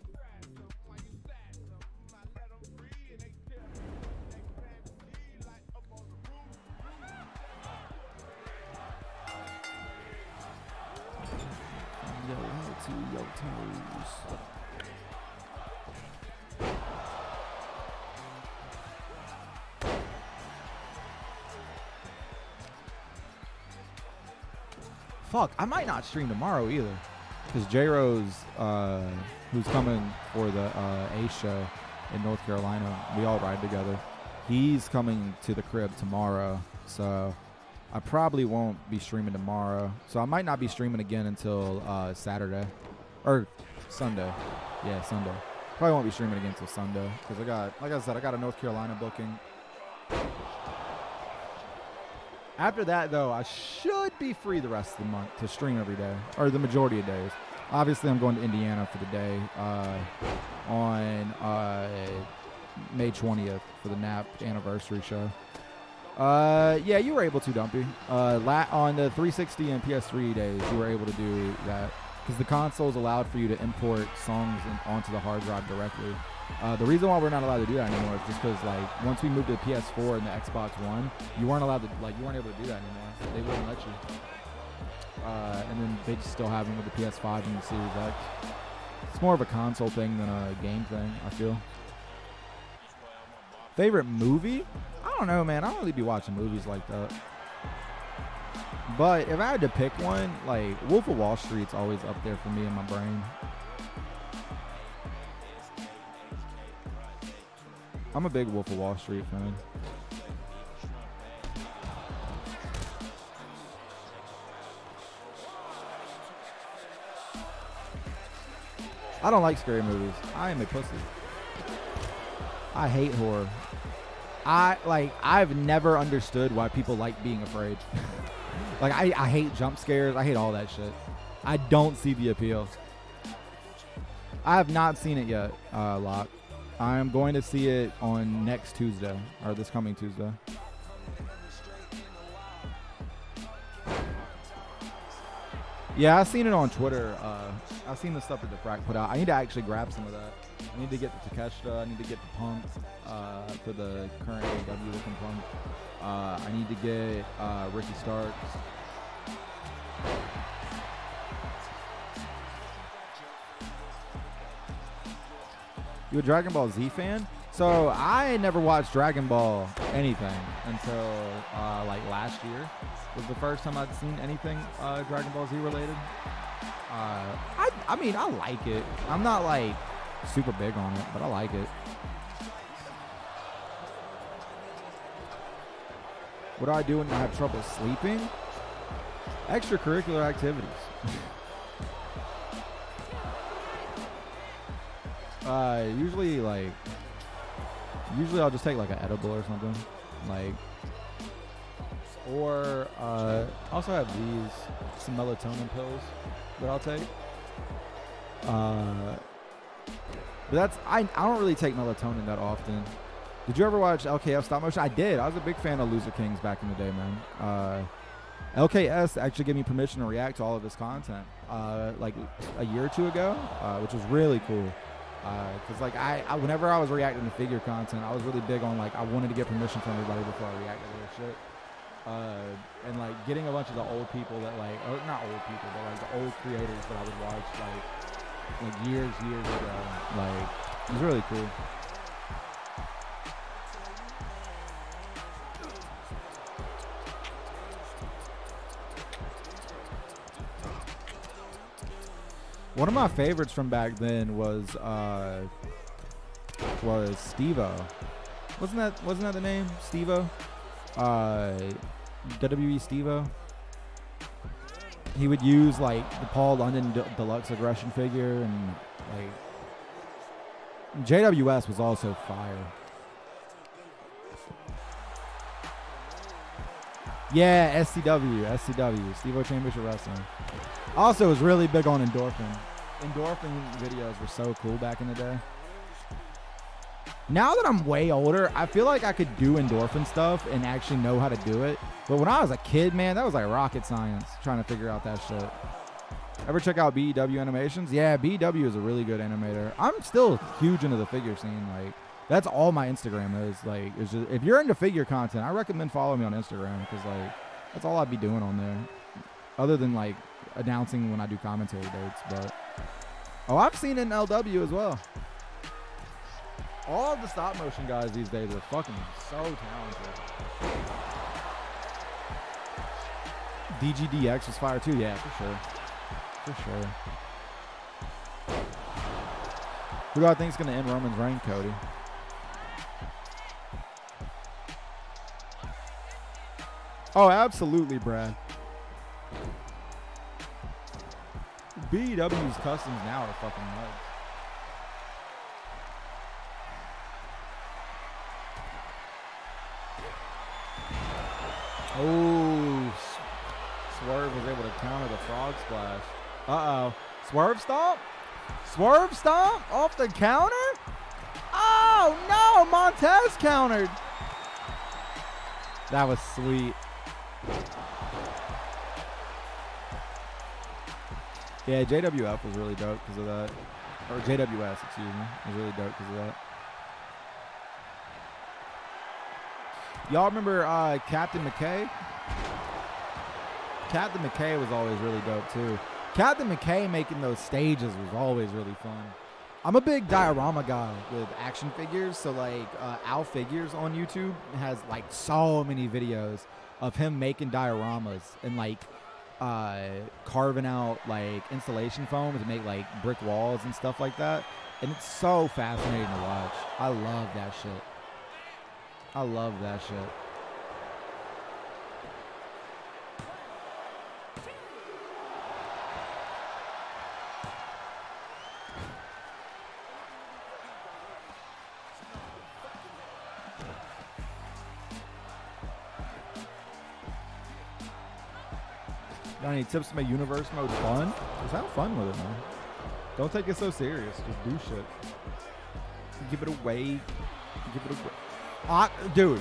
Yo, head to your toes. Fuck, I might not stream tomorrow either. Because J-Rose, who's coming for the Ace show in North Carolina, we all ride together. He's coming to the crib tomorrow. So I probably won't be streaming tomorrow. So I might not be streaming again until Saturday. Or Sunday. Yeah, Sunday. Probably won't be streaming again until Sunday. Because I got, like I said, I got a North Carolina booking. After that, though, I should be free the rest of the month to stream every day, or the majority of days. Obviously, I'm going to Indiana for the day on May 20th for the NAP anniversary show. Yeah, you were able to, Dumpy. On the 360 and PS3 days, you were able to do that because the consoles allowed for you to import songs onto the hard drive directly. The reason why we're not allowed to do that anymore is just because, like, once we moved to the PS4 and the Xbox One, you weren't allowed to, like, you weren't able to do that anymore. They wouldn't let you. And then they just still have them with the PS5 and the Series X. It's more of a console thing than a game thing, I feel. Favorite movie? I don't know, man. I don't really be watching movies like that. But if I had to pick one, like, Wolf of Wall Street's always up there for me in my brain. I'm a big Wolf of Wall Street fan. I don't like scary movies. I am a pussy. I hate horror. I've never understood why people like being afraid. Like, I hate jump scares. I hate all that shit. I don't see the appeal. I have not seen it yet, Locke. I am going to see it on next Tuesday, or this coming Tuesday. Yeah, I've seen it on Twitter. I've seen the stuff that the Frack put out. I need to actually grab some of that. I need to get the Takeshita. I need to get the Punk for the current AEW looking Punk. I need to get Ricky Starks. You a Dragon Ball Z fan? So I never watched Dragon Ball anything until like last year was the first time I'd seen anything Dragon Ball Z related. I mean, I like it. I'm not like super big on it, but I like it. What do I do when I have trouble sleeping? Extracurricular activities. Usually I'll just take like an edible or something, like, or also have some melatonin pills that I'll take. But that's I don't really take melatonin that often. Did you ever watch LKF stop motion? I did. I was a big fan of Loser Kings back in the day, man. LKS actually gave me permission to react to all of his content like a year or two ago, which was really cool. Because like I whenever I was reacting to figure content, I was really big on like I wanted to get permission from everybody before I reacted to their shit. And like getting a bunch of the old people that like, or not old people, but like the old creators that I would watch like years ago, like it was really cool. One of my favorites from back then was Steve-O. Wasn't that the name? Steve-O? WWE Steve-O. He would use like the Paul London deluxe aggression figure, and like JWS was also fire. Yeah, SCW, Steve-O Championship Wrestling. Also was really big on Endorphin. Endorphin videos were so cool back in the day. Now that I'm way older, I feel like I could do Endorphin stuff and actually know how to do it. But when I was a kid, man, that was like rocket science, trying to figure out that shit. Ever check out BEW Animations? Yeah, BEW is a really good animator. I'm still huge into the figure scene. Like, that's all my Instagram is. Like, it's just, if you're into figure content, I recommend following me on Instagram, because like that's all I'd be doing on there, other than like announcing when I do commentary dates. But I've seen it in LW as well. All of the stop motion guys these days are fucking so talented. DGDX was fire too, yeah, for sure. For sure. Who do I think is going to end Roman's reign, Cody? Oh, absolutely, Brad. BEW's customs now are fucking nuts. Oh, Swerve was able to counter the frog splash. Uh-oh. Swerve stomp? Swerve stomp off the counter? Oh, no. Montez countered. That was sweet. Yeah, JWF was really dope because of that. Or JWS, excuse me. Was really dope because of that. Y'all remember Captain McKay? Captain McKay was always really dope too. Captain McKay making those stages was always really fun. I'm a big diorama guy with action figures, so like Al Figures on YouTube has like so many videos of him making dioramas and like carving out like installation foam to make like brick walls and stuff like that. And it's so fascinating to watch. I love that shit. I love that shit. Got any tips to make universe mode fun? Just have fun with it, man. Don't take it so serious. Just do shit. Give it away. Give it away. Dude,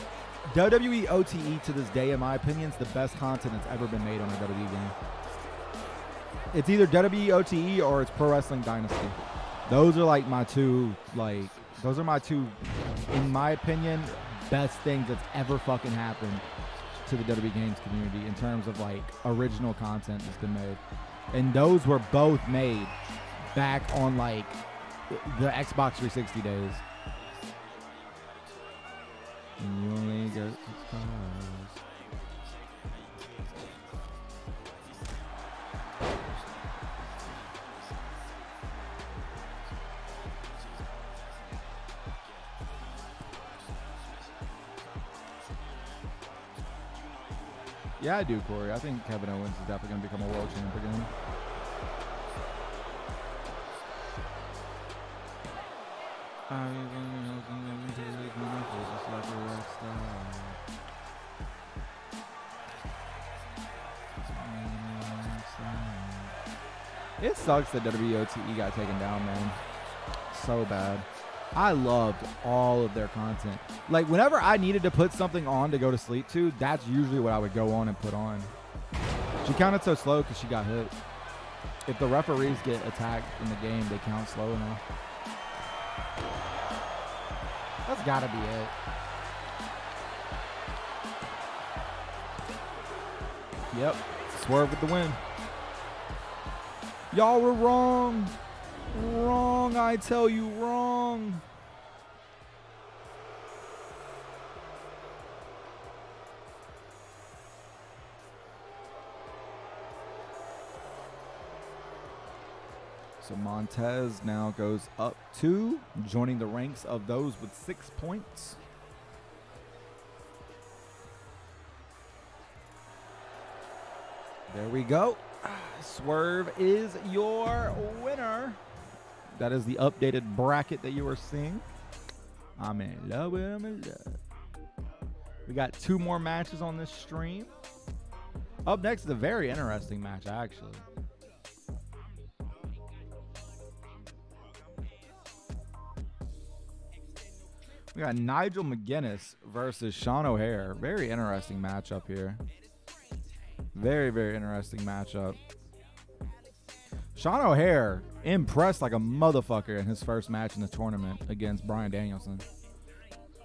WWE OTE to this day, in my opinion, is the best content that's ever been made on a WWE game. It's either WWE OTE or it's Pro Wrestling Dynasty. Those are like my two, those are my two, in my opinion, best things that's ever fucking happened to the WWE Games community in terms of like original content that's been made. And those were both made back on like the Xbox 360 days. And you only get stars. Yeah, I do, Corey. I think Kevin Owens is definitely going to become a world champ again. It sucks that WOTE got taken down, man. So bad. I loved all of their content. Like, whenever I needed to put something on to go to sleep to, that's usually what I would go on and put on. She counted so slow because she got hit. If the referees get attacked in the game, they count slow enough. That's gotta be it. Yep. Swerve with the win. Y'all were wrong. Wrong, I tell you, wrong. So Montez now goes up 2, joining the ranks of those with 6 points. There we go. Swerve is your winner. That is the updated bracket that you are seeing. I'm in love with him. In love. We got 2 more matches on this stream. Up next is a very interesting match, actually. We got Nigel McGuinness versus Sean O'Haire. Very interesting matchup here. Very, very interesting matchup. Sean O'Haire impressed like a motherfucker in his first match in the tournament against Bryan Danielson.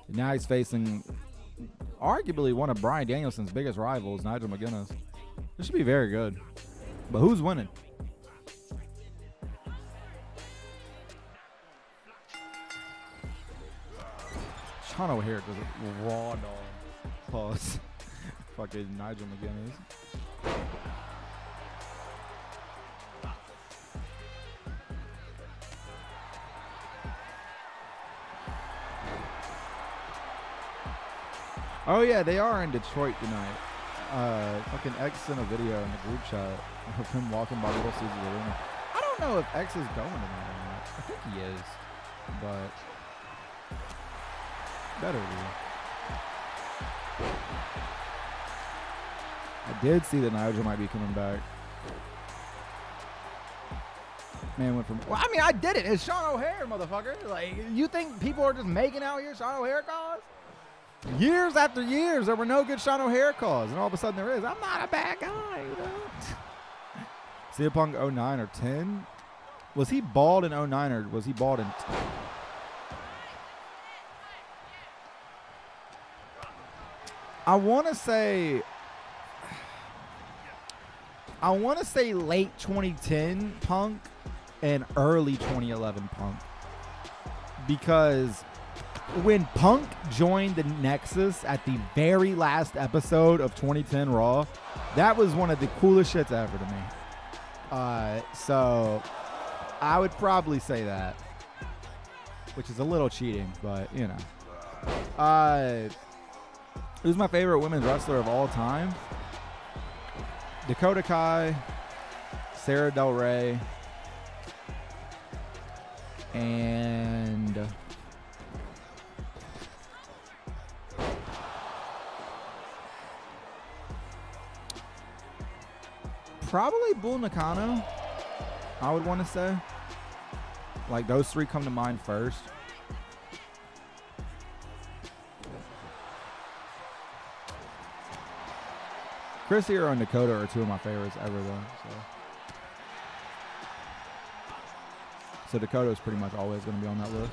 Now he's facing arguably one of Bryan Danielson's biggest rivals, Nigel McGuinness. This should be very good. But who's winning? Sean O'Haire does a raw dog. Pause. Fucking Nigel McGuinness. Oh yeah, they are in Detroit tonight. Fucking X sent a video in the group chat of him walking by Little Caesars Arena. I don't know if X is going tonight or not. I think he is, but better be. I did see that Nigel might be coming back. Man went from. Well, I mean, I did it. It's Sean O'Haire, motherfucker. Like, you think people are just making out here Sean O'Haire calls? Years after years, there were no good Sean O'Haire calls, and all of a sudden there is. I'm not a bad guy, you know. CM Punk 09 or 10? Was he bald in 09 or was he bald in 10? I want to say late 2010 Punk and early 2011 Punk. Because when Punk joined the Nexus at the very last episode of 2010 Raw, that was one of the coolest shits ever to me. So I would probably say that, which is a little cheating, but you know. Who's my favorite women's wrestler of all time? Dakota Kai, Sarah Del Rey, and Probably Bull Nakano, I would want to say. Like, those three come to mind first. Chris Hero and Dakota are two of my favorites ever, though. So Dakota is pretty much always going to be on that list.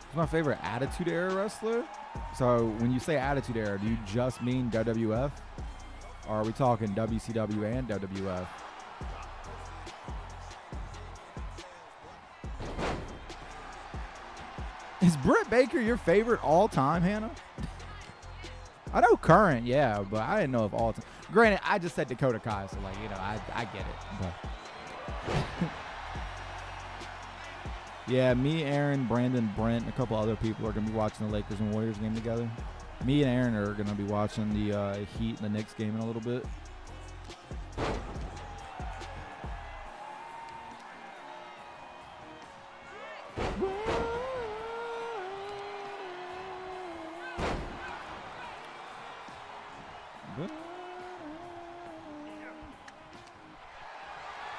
Who's my favorite Attitude Era wrestler? So when you say Attitude Era, do you just mean WWF? Or are we talking WCW and WWF? Is Britt Baker your favorite all-time, Hannah? I know current, yeah, but I didn't know if all-time. Granted, I just said Dakota Kai, so, like, you know, I get it. But. Yeah, me, Aaron, Brandon, Brent, and a couple other people are going to be watching the Lakers and Warriors game together. Me and Aaron are going to be watching the Heat and the Knicks game in a little bit.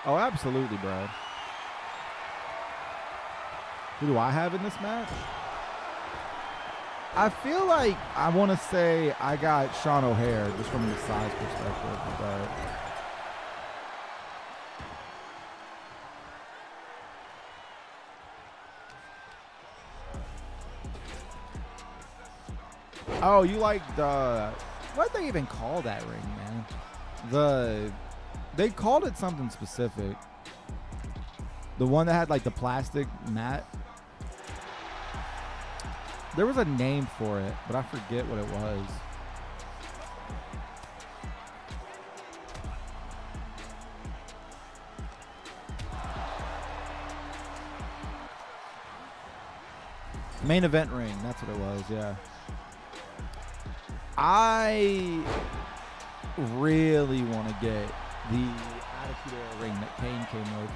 Oh, absolutely, Brad. Who do I have in this match? I feel like I want to say I got Sean O'Hare just from the size perspective. But oh, you like the what do they even call that ring, man? They called it something specific. The one that had like the plastic mat. There was a name for it, but I forget what it was. Main event ring, that's what it was, yeah. I really want to get the Attitude Era ring that Kane came with.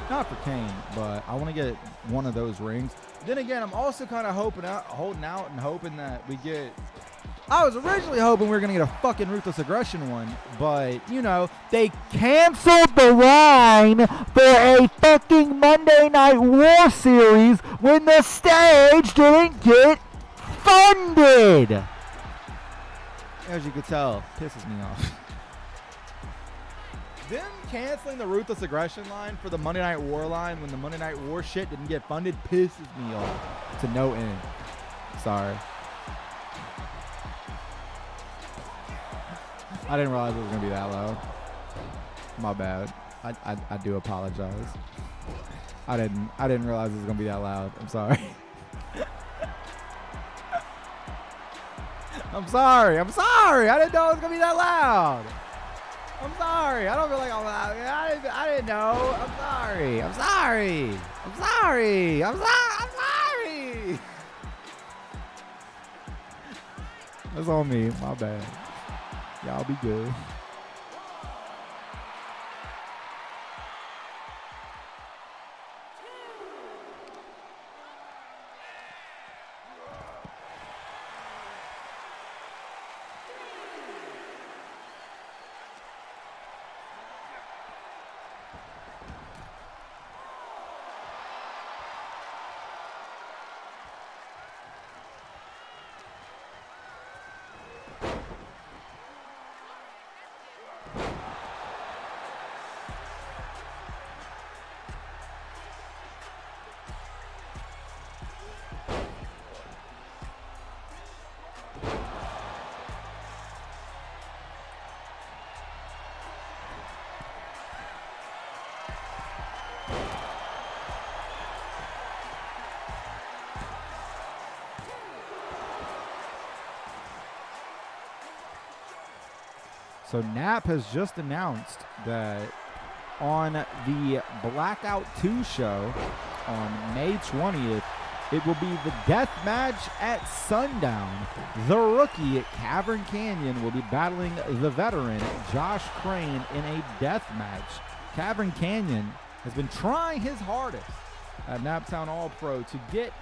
Not for Kane, but I want to get one of those rings. Then again, I'm also kind of holding out and hoping that we get... I was originally hoping we were going to get a fucking Ruthless Aggression one, but, you know, they canceled the line for a fucking Monday Night War series when the stage didn't get funded. As you can tell, pisses me off. Them canceling the Ruthless Aggression line for the Monday Night War line when the Monday Night War shit didn't get funded pisses me off to no end. Sorry. I didn't realize it was going to be that loud. My bad. I do apologize. I didn't realize it was going to be that loud. I'm sorry. I'm sorry. I'm sorry. I didn't know it was going to be that loud. I'm sorry. I don't feel like I'm loud. I didn't know. I'm sorry. I'm sorry. I'm sorry. I'm sorry. That's on me. My bad. Y'all be good. So Knapp has just announced that on the Blackout 2 show on May 20th, It will be the death match at sundown. The rookie at Cavern Canyon will be battling the veteran Josh Crane in a death match. Cavern Canyon has been trying his hardest at Naptown All-Pro to get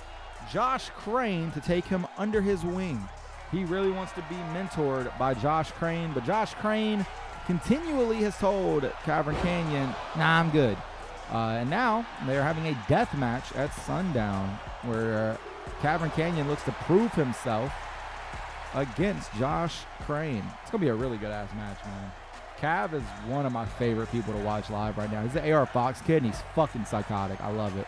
Josh Crane to take him under his wing. He really wants to be mentored by Josh Crane, but Josh Crane continually has told Cavern Canyon, nah, I'm good. And now they're having a death match at sundown where Cavern Canyon looks to prove himself against Josh Crane. It's going to be a really good-ass match, man. Cav is one of my favorite people to watch live right now. He's the AR Fox kid, and he's fucking psychotic. I love it.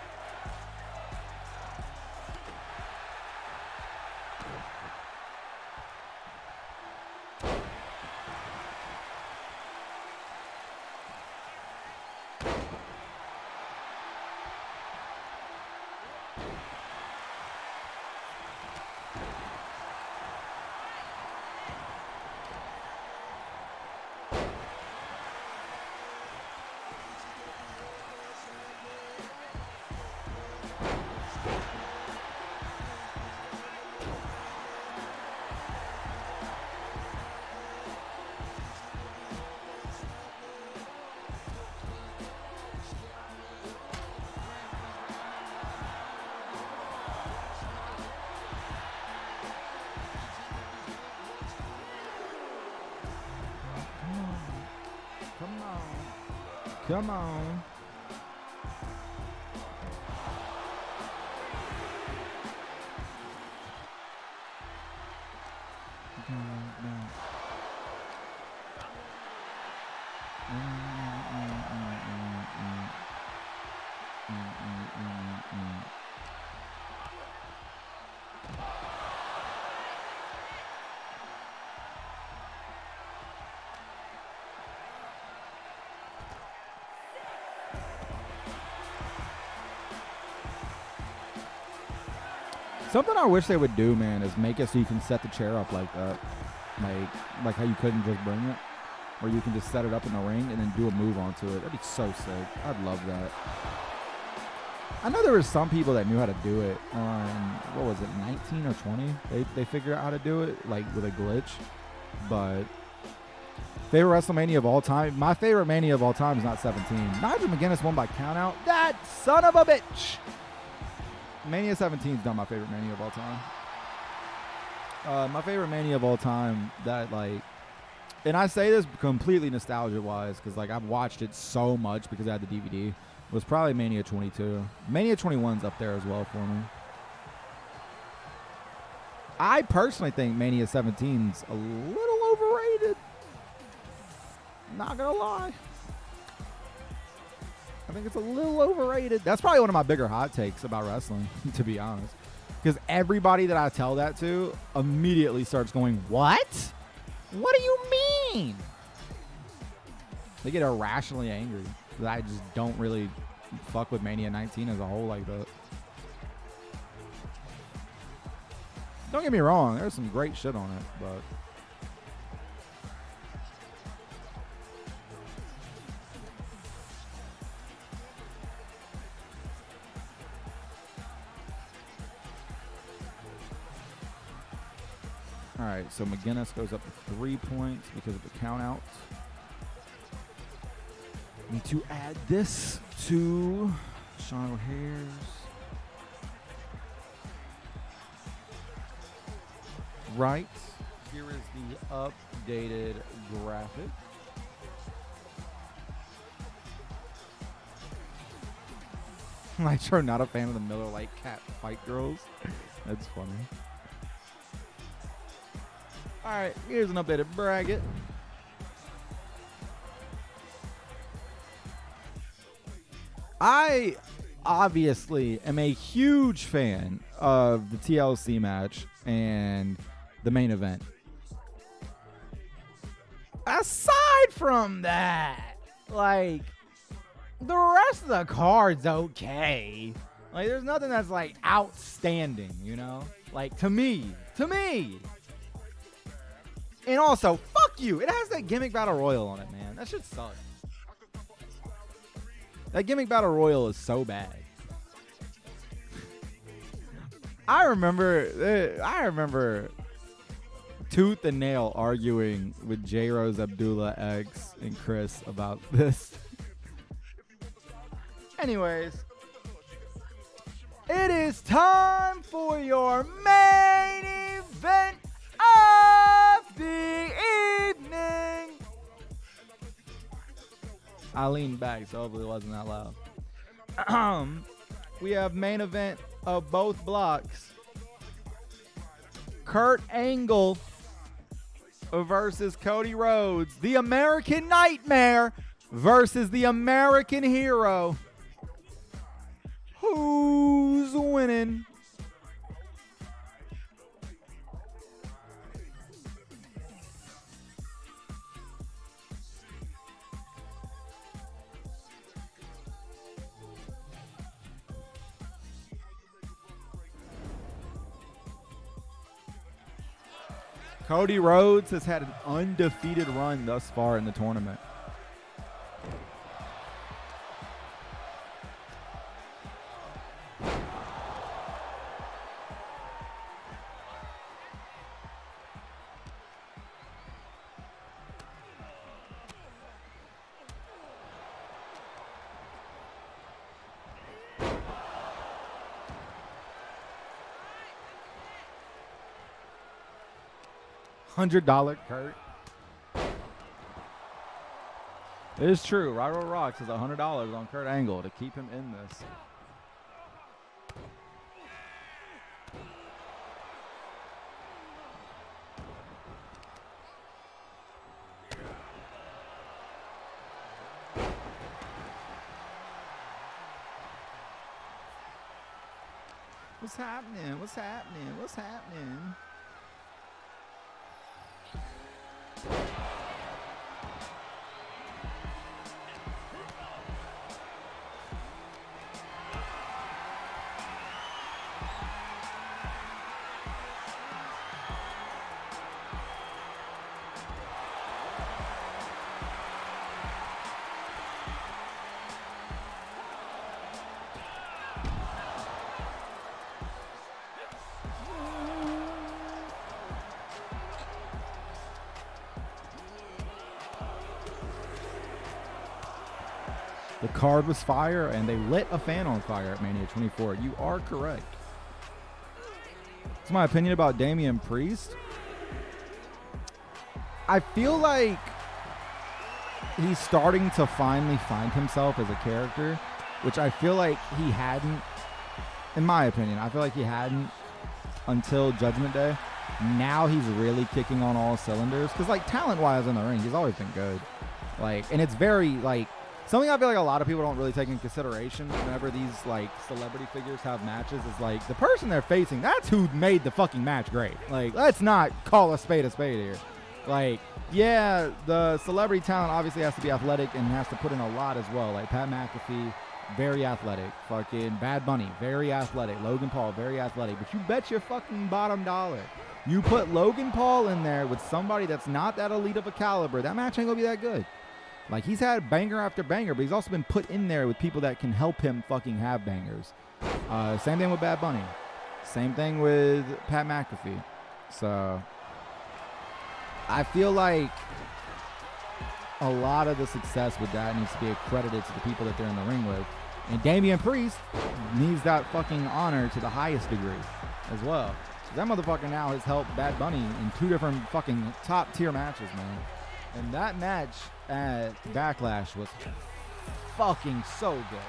Come on. Something I wish they would do, man, is make it so you can set the chair up like that. Like how you couldn't just bring it. Where you can just set it up in the ring and then do a move onto it. That'd be so sick. I'd love that. I know there were some people that knew how to do it on, what was it, 19 or 20? They figured out how to do it, like, with a glitch. But favorite WrestleMania of all time? My favorite Mania of all time is not 17. Nigel McGuinness won by countout. That son of a bitch! Mania 17 is not my favorite Mania of all time. My favorite Mania of all time that, like, and I say this completely nostalgia-wise because, like, I've watched it so much because I had the DVD, was probably Mania 22. Mania 21's up there as well for me. I personally think Mania 17's a little overrated. Not gonna lie. I think it's a little overrated. That's probably one of my bigger hot takes about wrestling, to be honest. Because everybody that I tell that to immediately starts going, what? What do you mean? They get irrationally angry. I just don't really fuck with Mania 19 as a whole like that. Don't get me wrong. There's some great shit on it, but... All right, so McGuinness goes up to 3 points because of the count out. Need to add this to Sean O'Hare's. Right. Here is the updated graphic. Nitro, not a fan of the Miller Lite Cat Fight Girls. That's funny. All right, here's an updated bracket. I obviously am a huge fan of the TLC match and the main event. Aside from that, like, the rest of the card's okay. Like, there's nothing that's, like, outstanding, you know? Like, to me. And also, fuck you. It has that gimmick battle royal on it, man. That shit sucks. That gimmick battle royal is so bad. I remember tooth and nail arguing with J Rose, Abdullah X, and Chris about this. Anyways, it is time for your main event of the evening. I leaned back, so hopefully it wasn't that loud. We have main event of both blocks. Kurt Angle versus Cody Rhodes. The American Nightmare versus the American Hero. Who's winning? Cody Rhodes has had an undefeated run thus far in the tournament. $100 Kurt. It is true. Rival Rocks has $100 on Kurt Angle to keep him in this. What's happening? What's happening? What's happening? The card was fire, and they lit a fan on fire at Mania 24. You are correct. That's my opinion about Damian Priest. I feel like he's starting to finally find himself as a character, which I feel like he hadn't, in my opinion, I feel like he hadn't until Judgment Day. Now he's really kicking on all cylinders, because, like, talent-wise in the ring, he's always been good. Like, and it's very, like, something I feel like a lot of people don't really take into consideration whenever these, like, celebrity figures have matches is, like, the person they're facing, that's who made the fucking match great. Like, let's not call a spade here. Like, yeah, the celebrity talent obviously has to be athletic and has to put in a lot as well. Like, Pat McAfee, very athletic. Fucking Bad Bunny, very athletic. Logan Paul, very athletic. But you bet your fucking bottom dollar. You put Logan Paul in there with somebody that's not that elite of a caliber, that match ain't gonna be that good. Like, he's had banger after banger, but he's also been put in there with people that can help him fucking have bangers. Same thing with Bad Bunny. Same thing with Pat McAfee. So, I feel like a lot of the success with that needs to be accredited to the people that they're in the ring with. And Damian Priest needs that fucking honor to the highest degree as well. That motherfucker now has helped Bad Bunny in 2 different fucking top-tier matches, man. And that match at Backlash was fucking so good.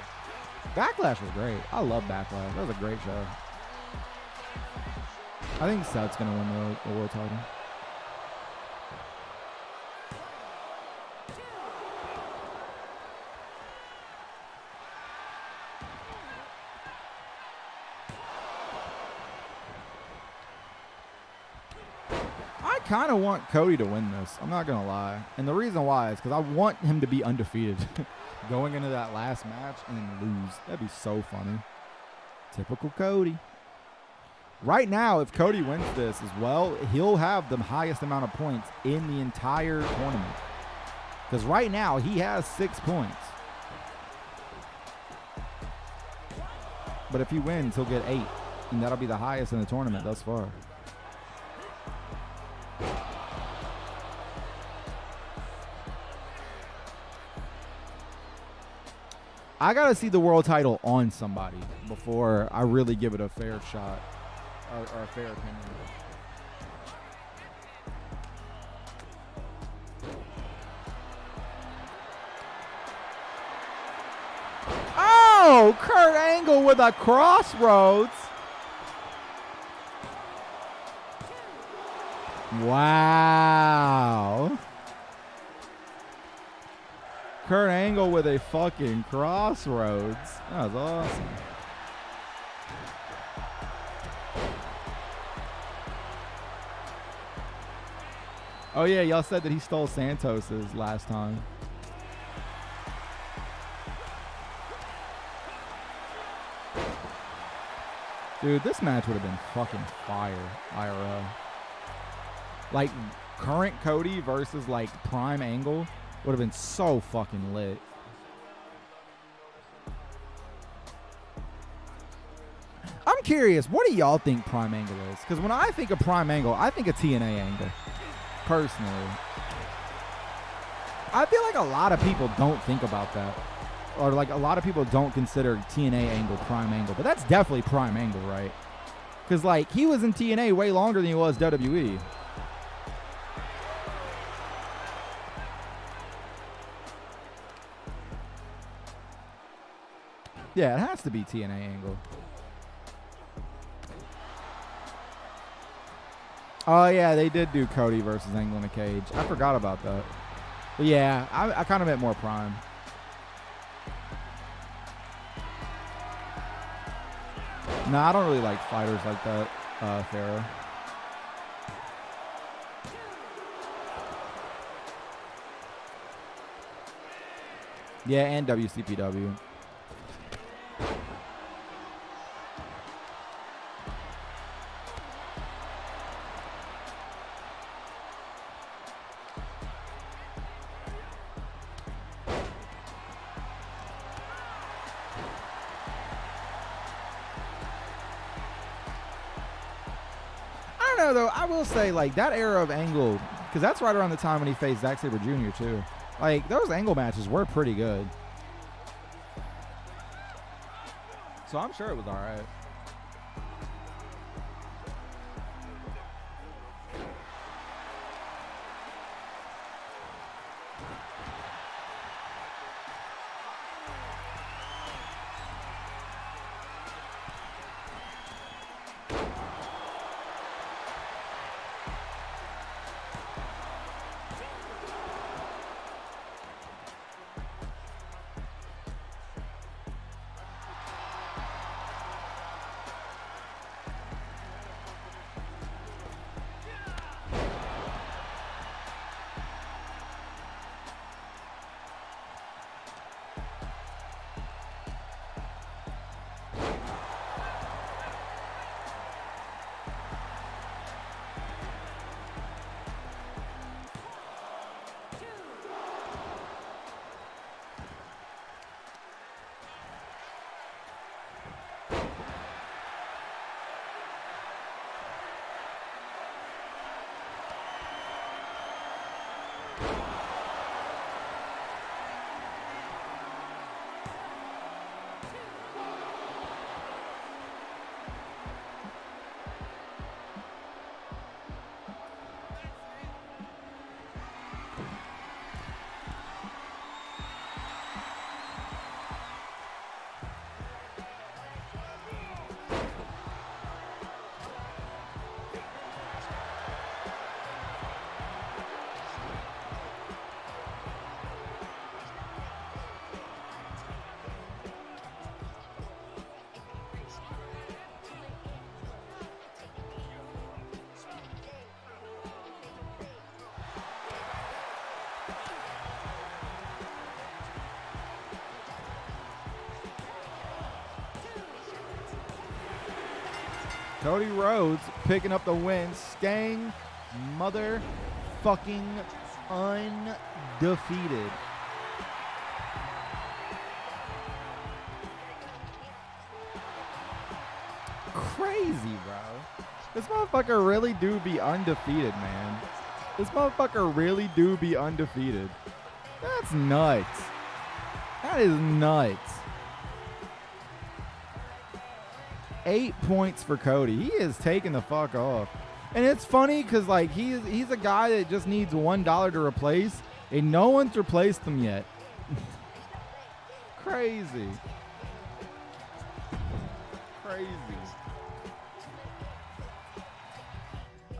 Backlash was great. I love Backlash. That was a great show. I think Seth's going to win the world title. I kind of want Cody to win this. I'm not going to lie. And the reason why is because I want him to be undefeated going into that last match and then lose. That'd be so funny. Typical Cody. Right now, if Cody wins this as well, he'll have the highest amount of points in the entire tournament. Because right now, he has 6 points. But if he wins, he'll get 8. And that'll be the highest in the tournament thus far. I gotta see the world title on somebody before I really give it a fair shot or a fair opinion. Oh, Kurt Angle with a crossroads. Wow. Kurt Angle with a fucking crossroads. That was awesome. Oh yeah, y'all said that he stole Santos's last time. Dude, this match would have been fucking fire, IRL. Like, current Cody versus, like, prime Angle would have been so fucking lit. I'm curious, what do y'all think prime Angle is? Because when I think of prime Angle, I think of TNA Angle, personally. I feel like a lot of people don't think about that. Or like a lot of people don't consider TNA Angle prime Angle, but that's definitely prime Angle, right? Because like he was in TNA way longer than he was WWE. Yeah, it has to be TNA Angle. Oh yeah, they did do Cody versus Angle in a cage. I forgot about that. But yeah, I kind of meant more prime. No, I don't really like fighters like that, Pharaoh. Yeah, and WCPW. Though I will say, like, that era of Angle, because that's right around the time when he faced Zack Sabre Jr. too. Like, those Angle matches were pretty good. So I'm sure it was all right. Cody Rhodes picking up the win, staying motherfucking undefeated. crazy, bro. This motherfucker really do be undefeated, man. This motherfucker really do be undefeated. That's nuts. That is nuts. 8 points for Cody. He is taking the fuck off. And it's funny because, like, he's a guy that just needs $1 to replace, and no one's replaced him yet. Crazy. Crazy.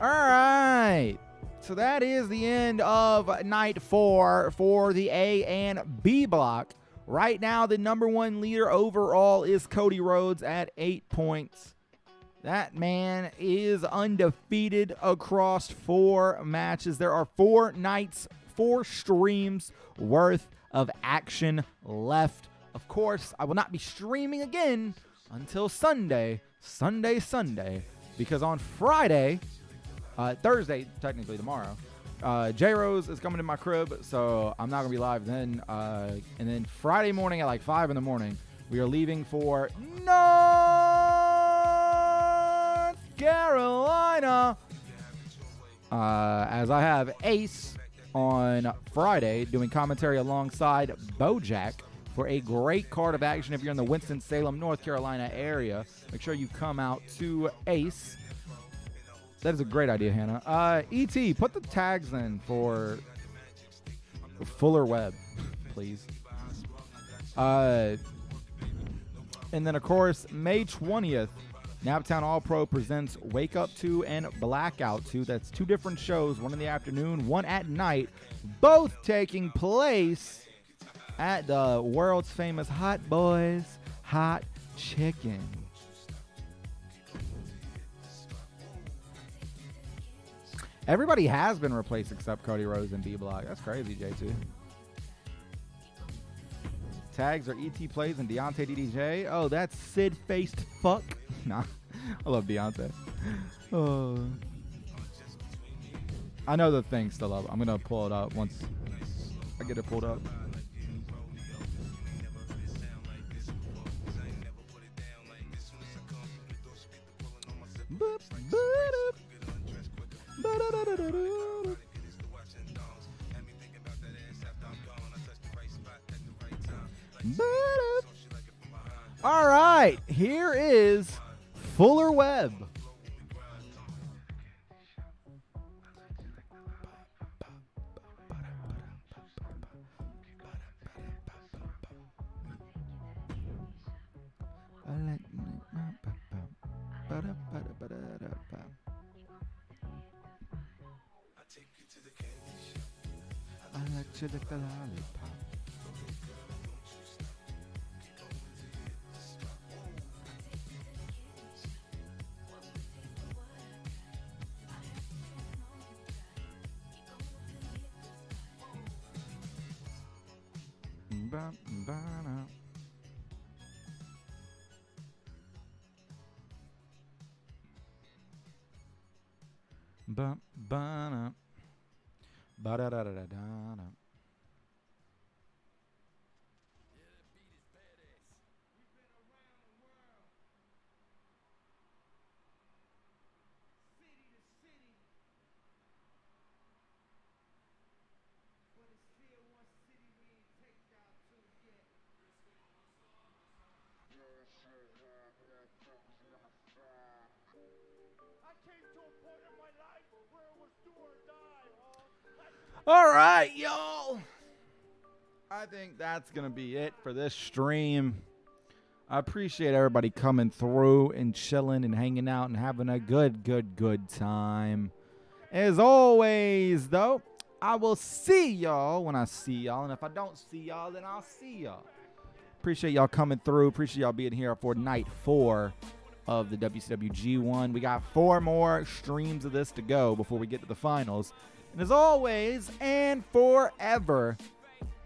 All right. So that is the end of night 4 for the A and B block. Right now, the number 1 leader overall is Cody Rhodes at 8 points. That man is undefeated across 4 matches. There are 4 nights, 4 streams worth of action left. Of course, I will not be streaming again until Sunday, because on Friday, Thursday, technically tomorrow, J-Rose is coming to my crib, so I'm not going to be live then. And then Friday morning at like 5 in the morning, we are leaving for North Carolina. As I have Ace on Friday doing commentary alongside Bojack for a great card of action. If you're in the Winston-Salem, North Carolina area, make sure you come out to Ace. That is a great idea, Hannah. E.T., put the tags in for Fuller Web, please. And then, of course, May 20th, Naptown All-Pro presents Wake Up 2 and Blackout 2. That's 2 different shows, one in the afternoon, one at night, both taking place at the world's famous Hot Boys Hot Chicken. Everybody has been replaced except Cody Rhodes and B-Block. That's crazy, J2. Tags are E.T. Plays and Deontay DDJ. Oh, that's Sid-faced fuck. Nah, I love Deontay. Oh. I know the thing's still up. I'm going to pull it up once I get it pulled up. All right, here is Fuller Web. I like to lick the lollipop. Ba-ba-da. Ba-ba-da. Ba-da-da-da-da-da. All right, y'all. I think that's going to be it for this stream. I appreciate everybody coming through and chilling and hanging out and having a good time. As always, though, I will see y'all when I see y'all. And if I don't see y'all, then I'll see y'all. Appreciate y'all coming through. Appreciate y'all being here for night 4 of the WCW G1. We got 4 more streams of this to go before we get to the finals. And as always, and forever,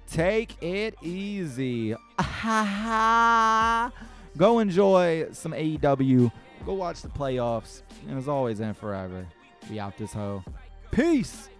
take it easy. Go enjoy some AEW. Go watch the playoffs. And as always, and forever, we out this hoe. Peace.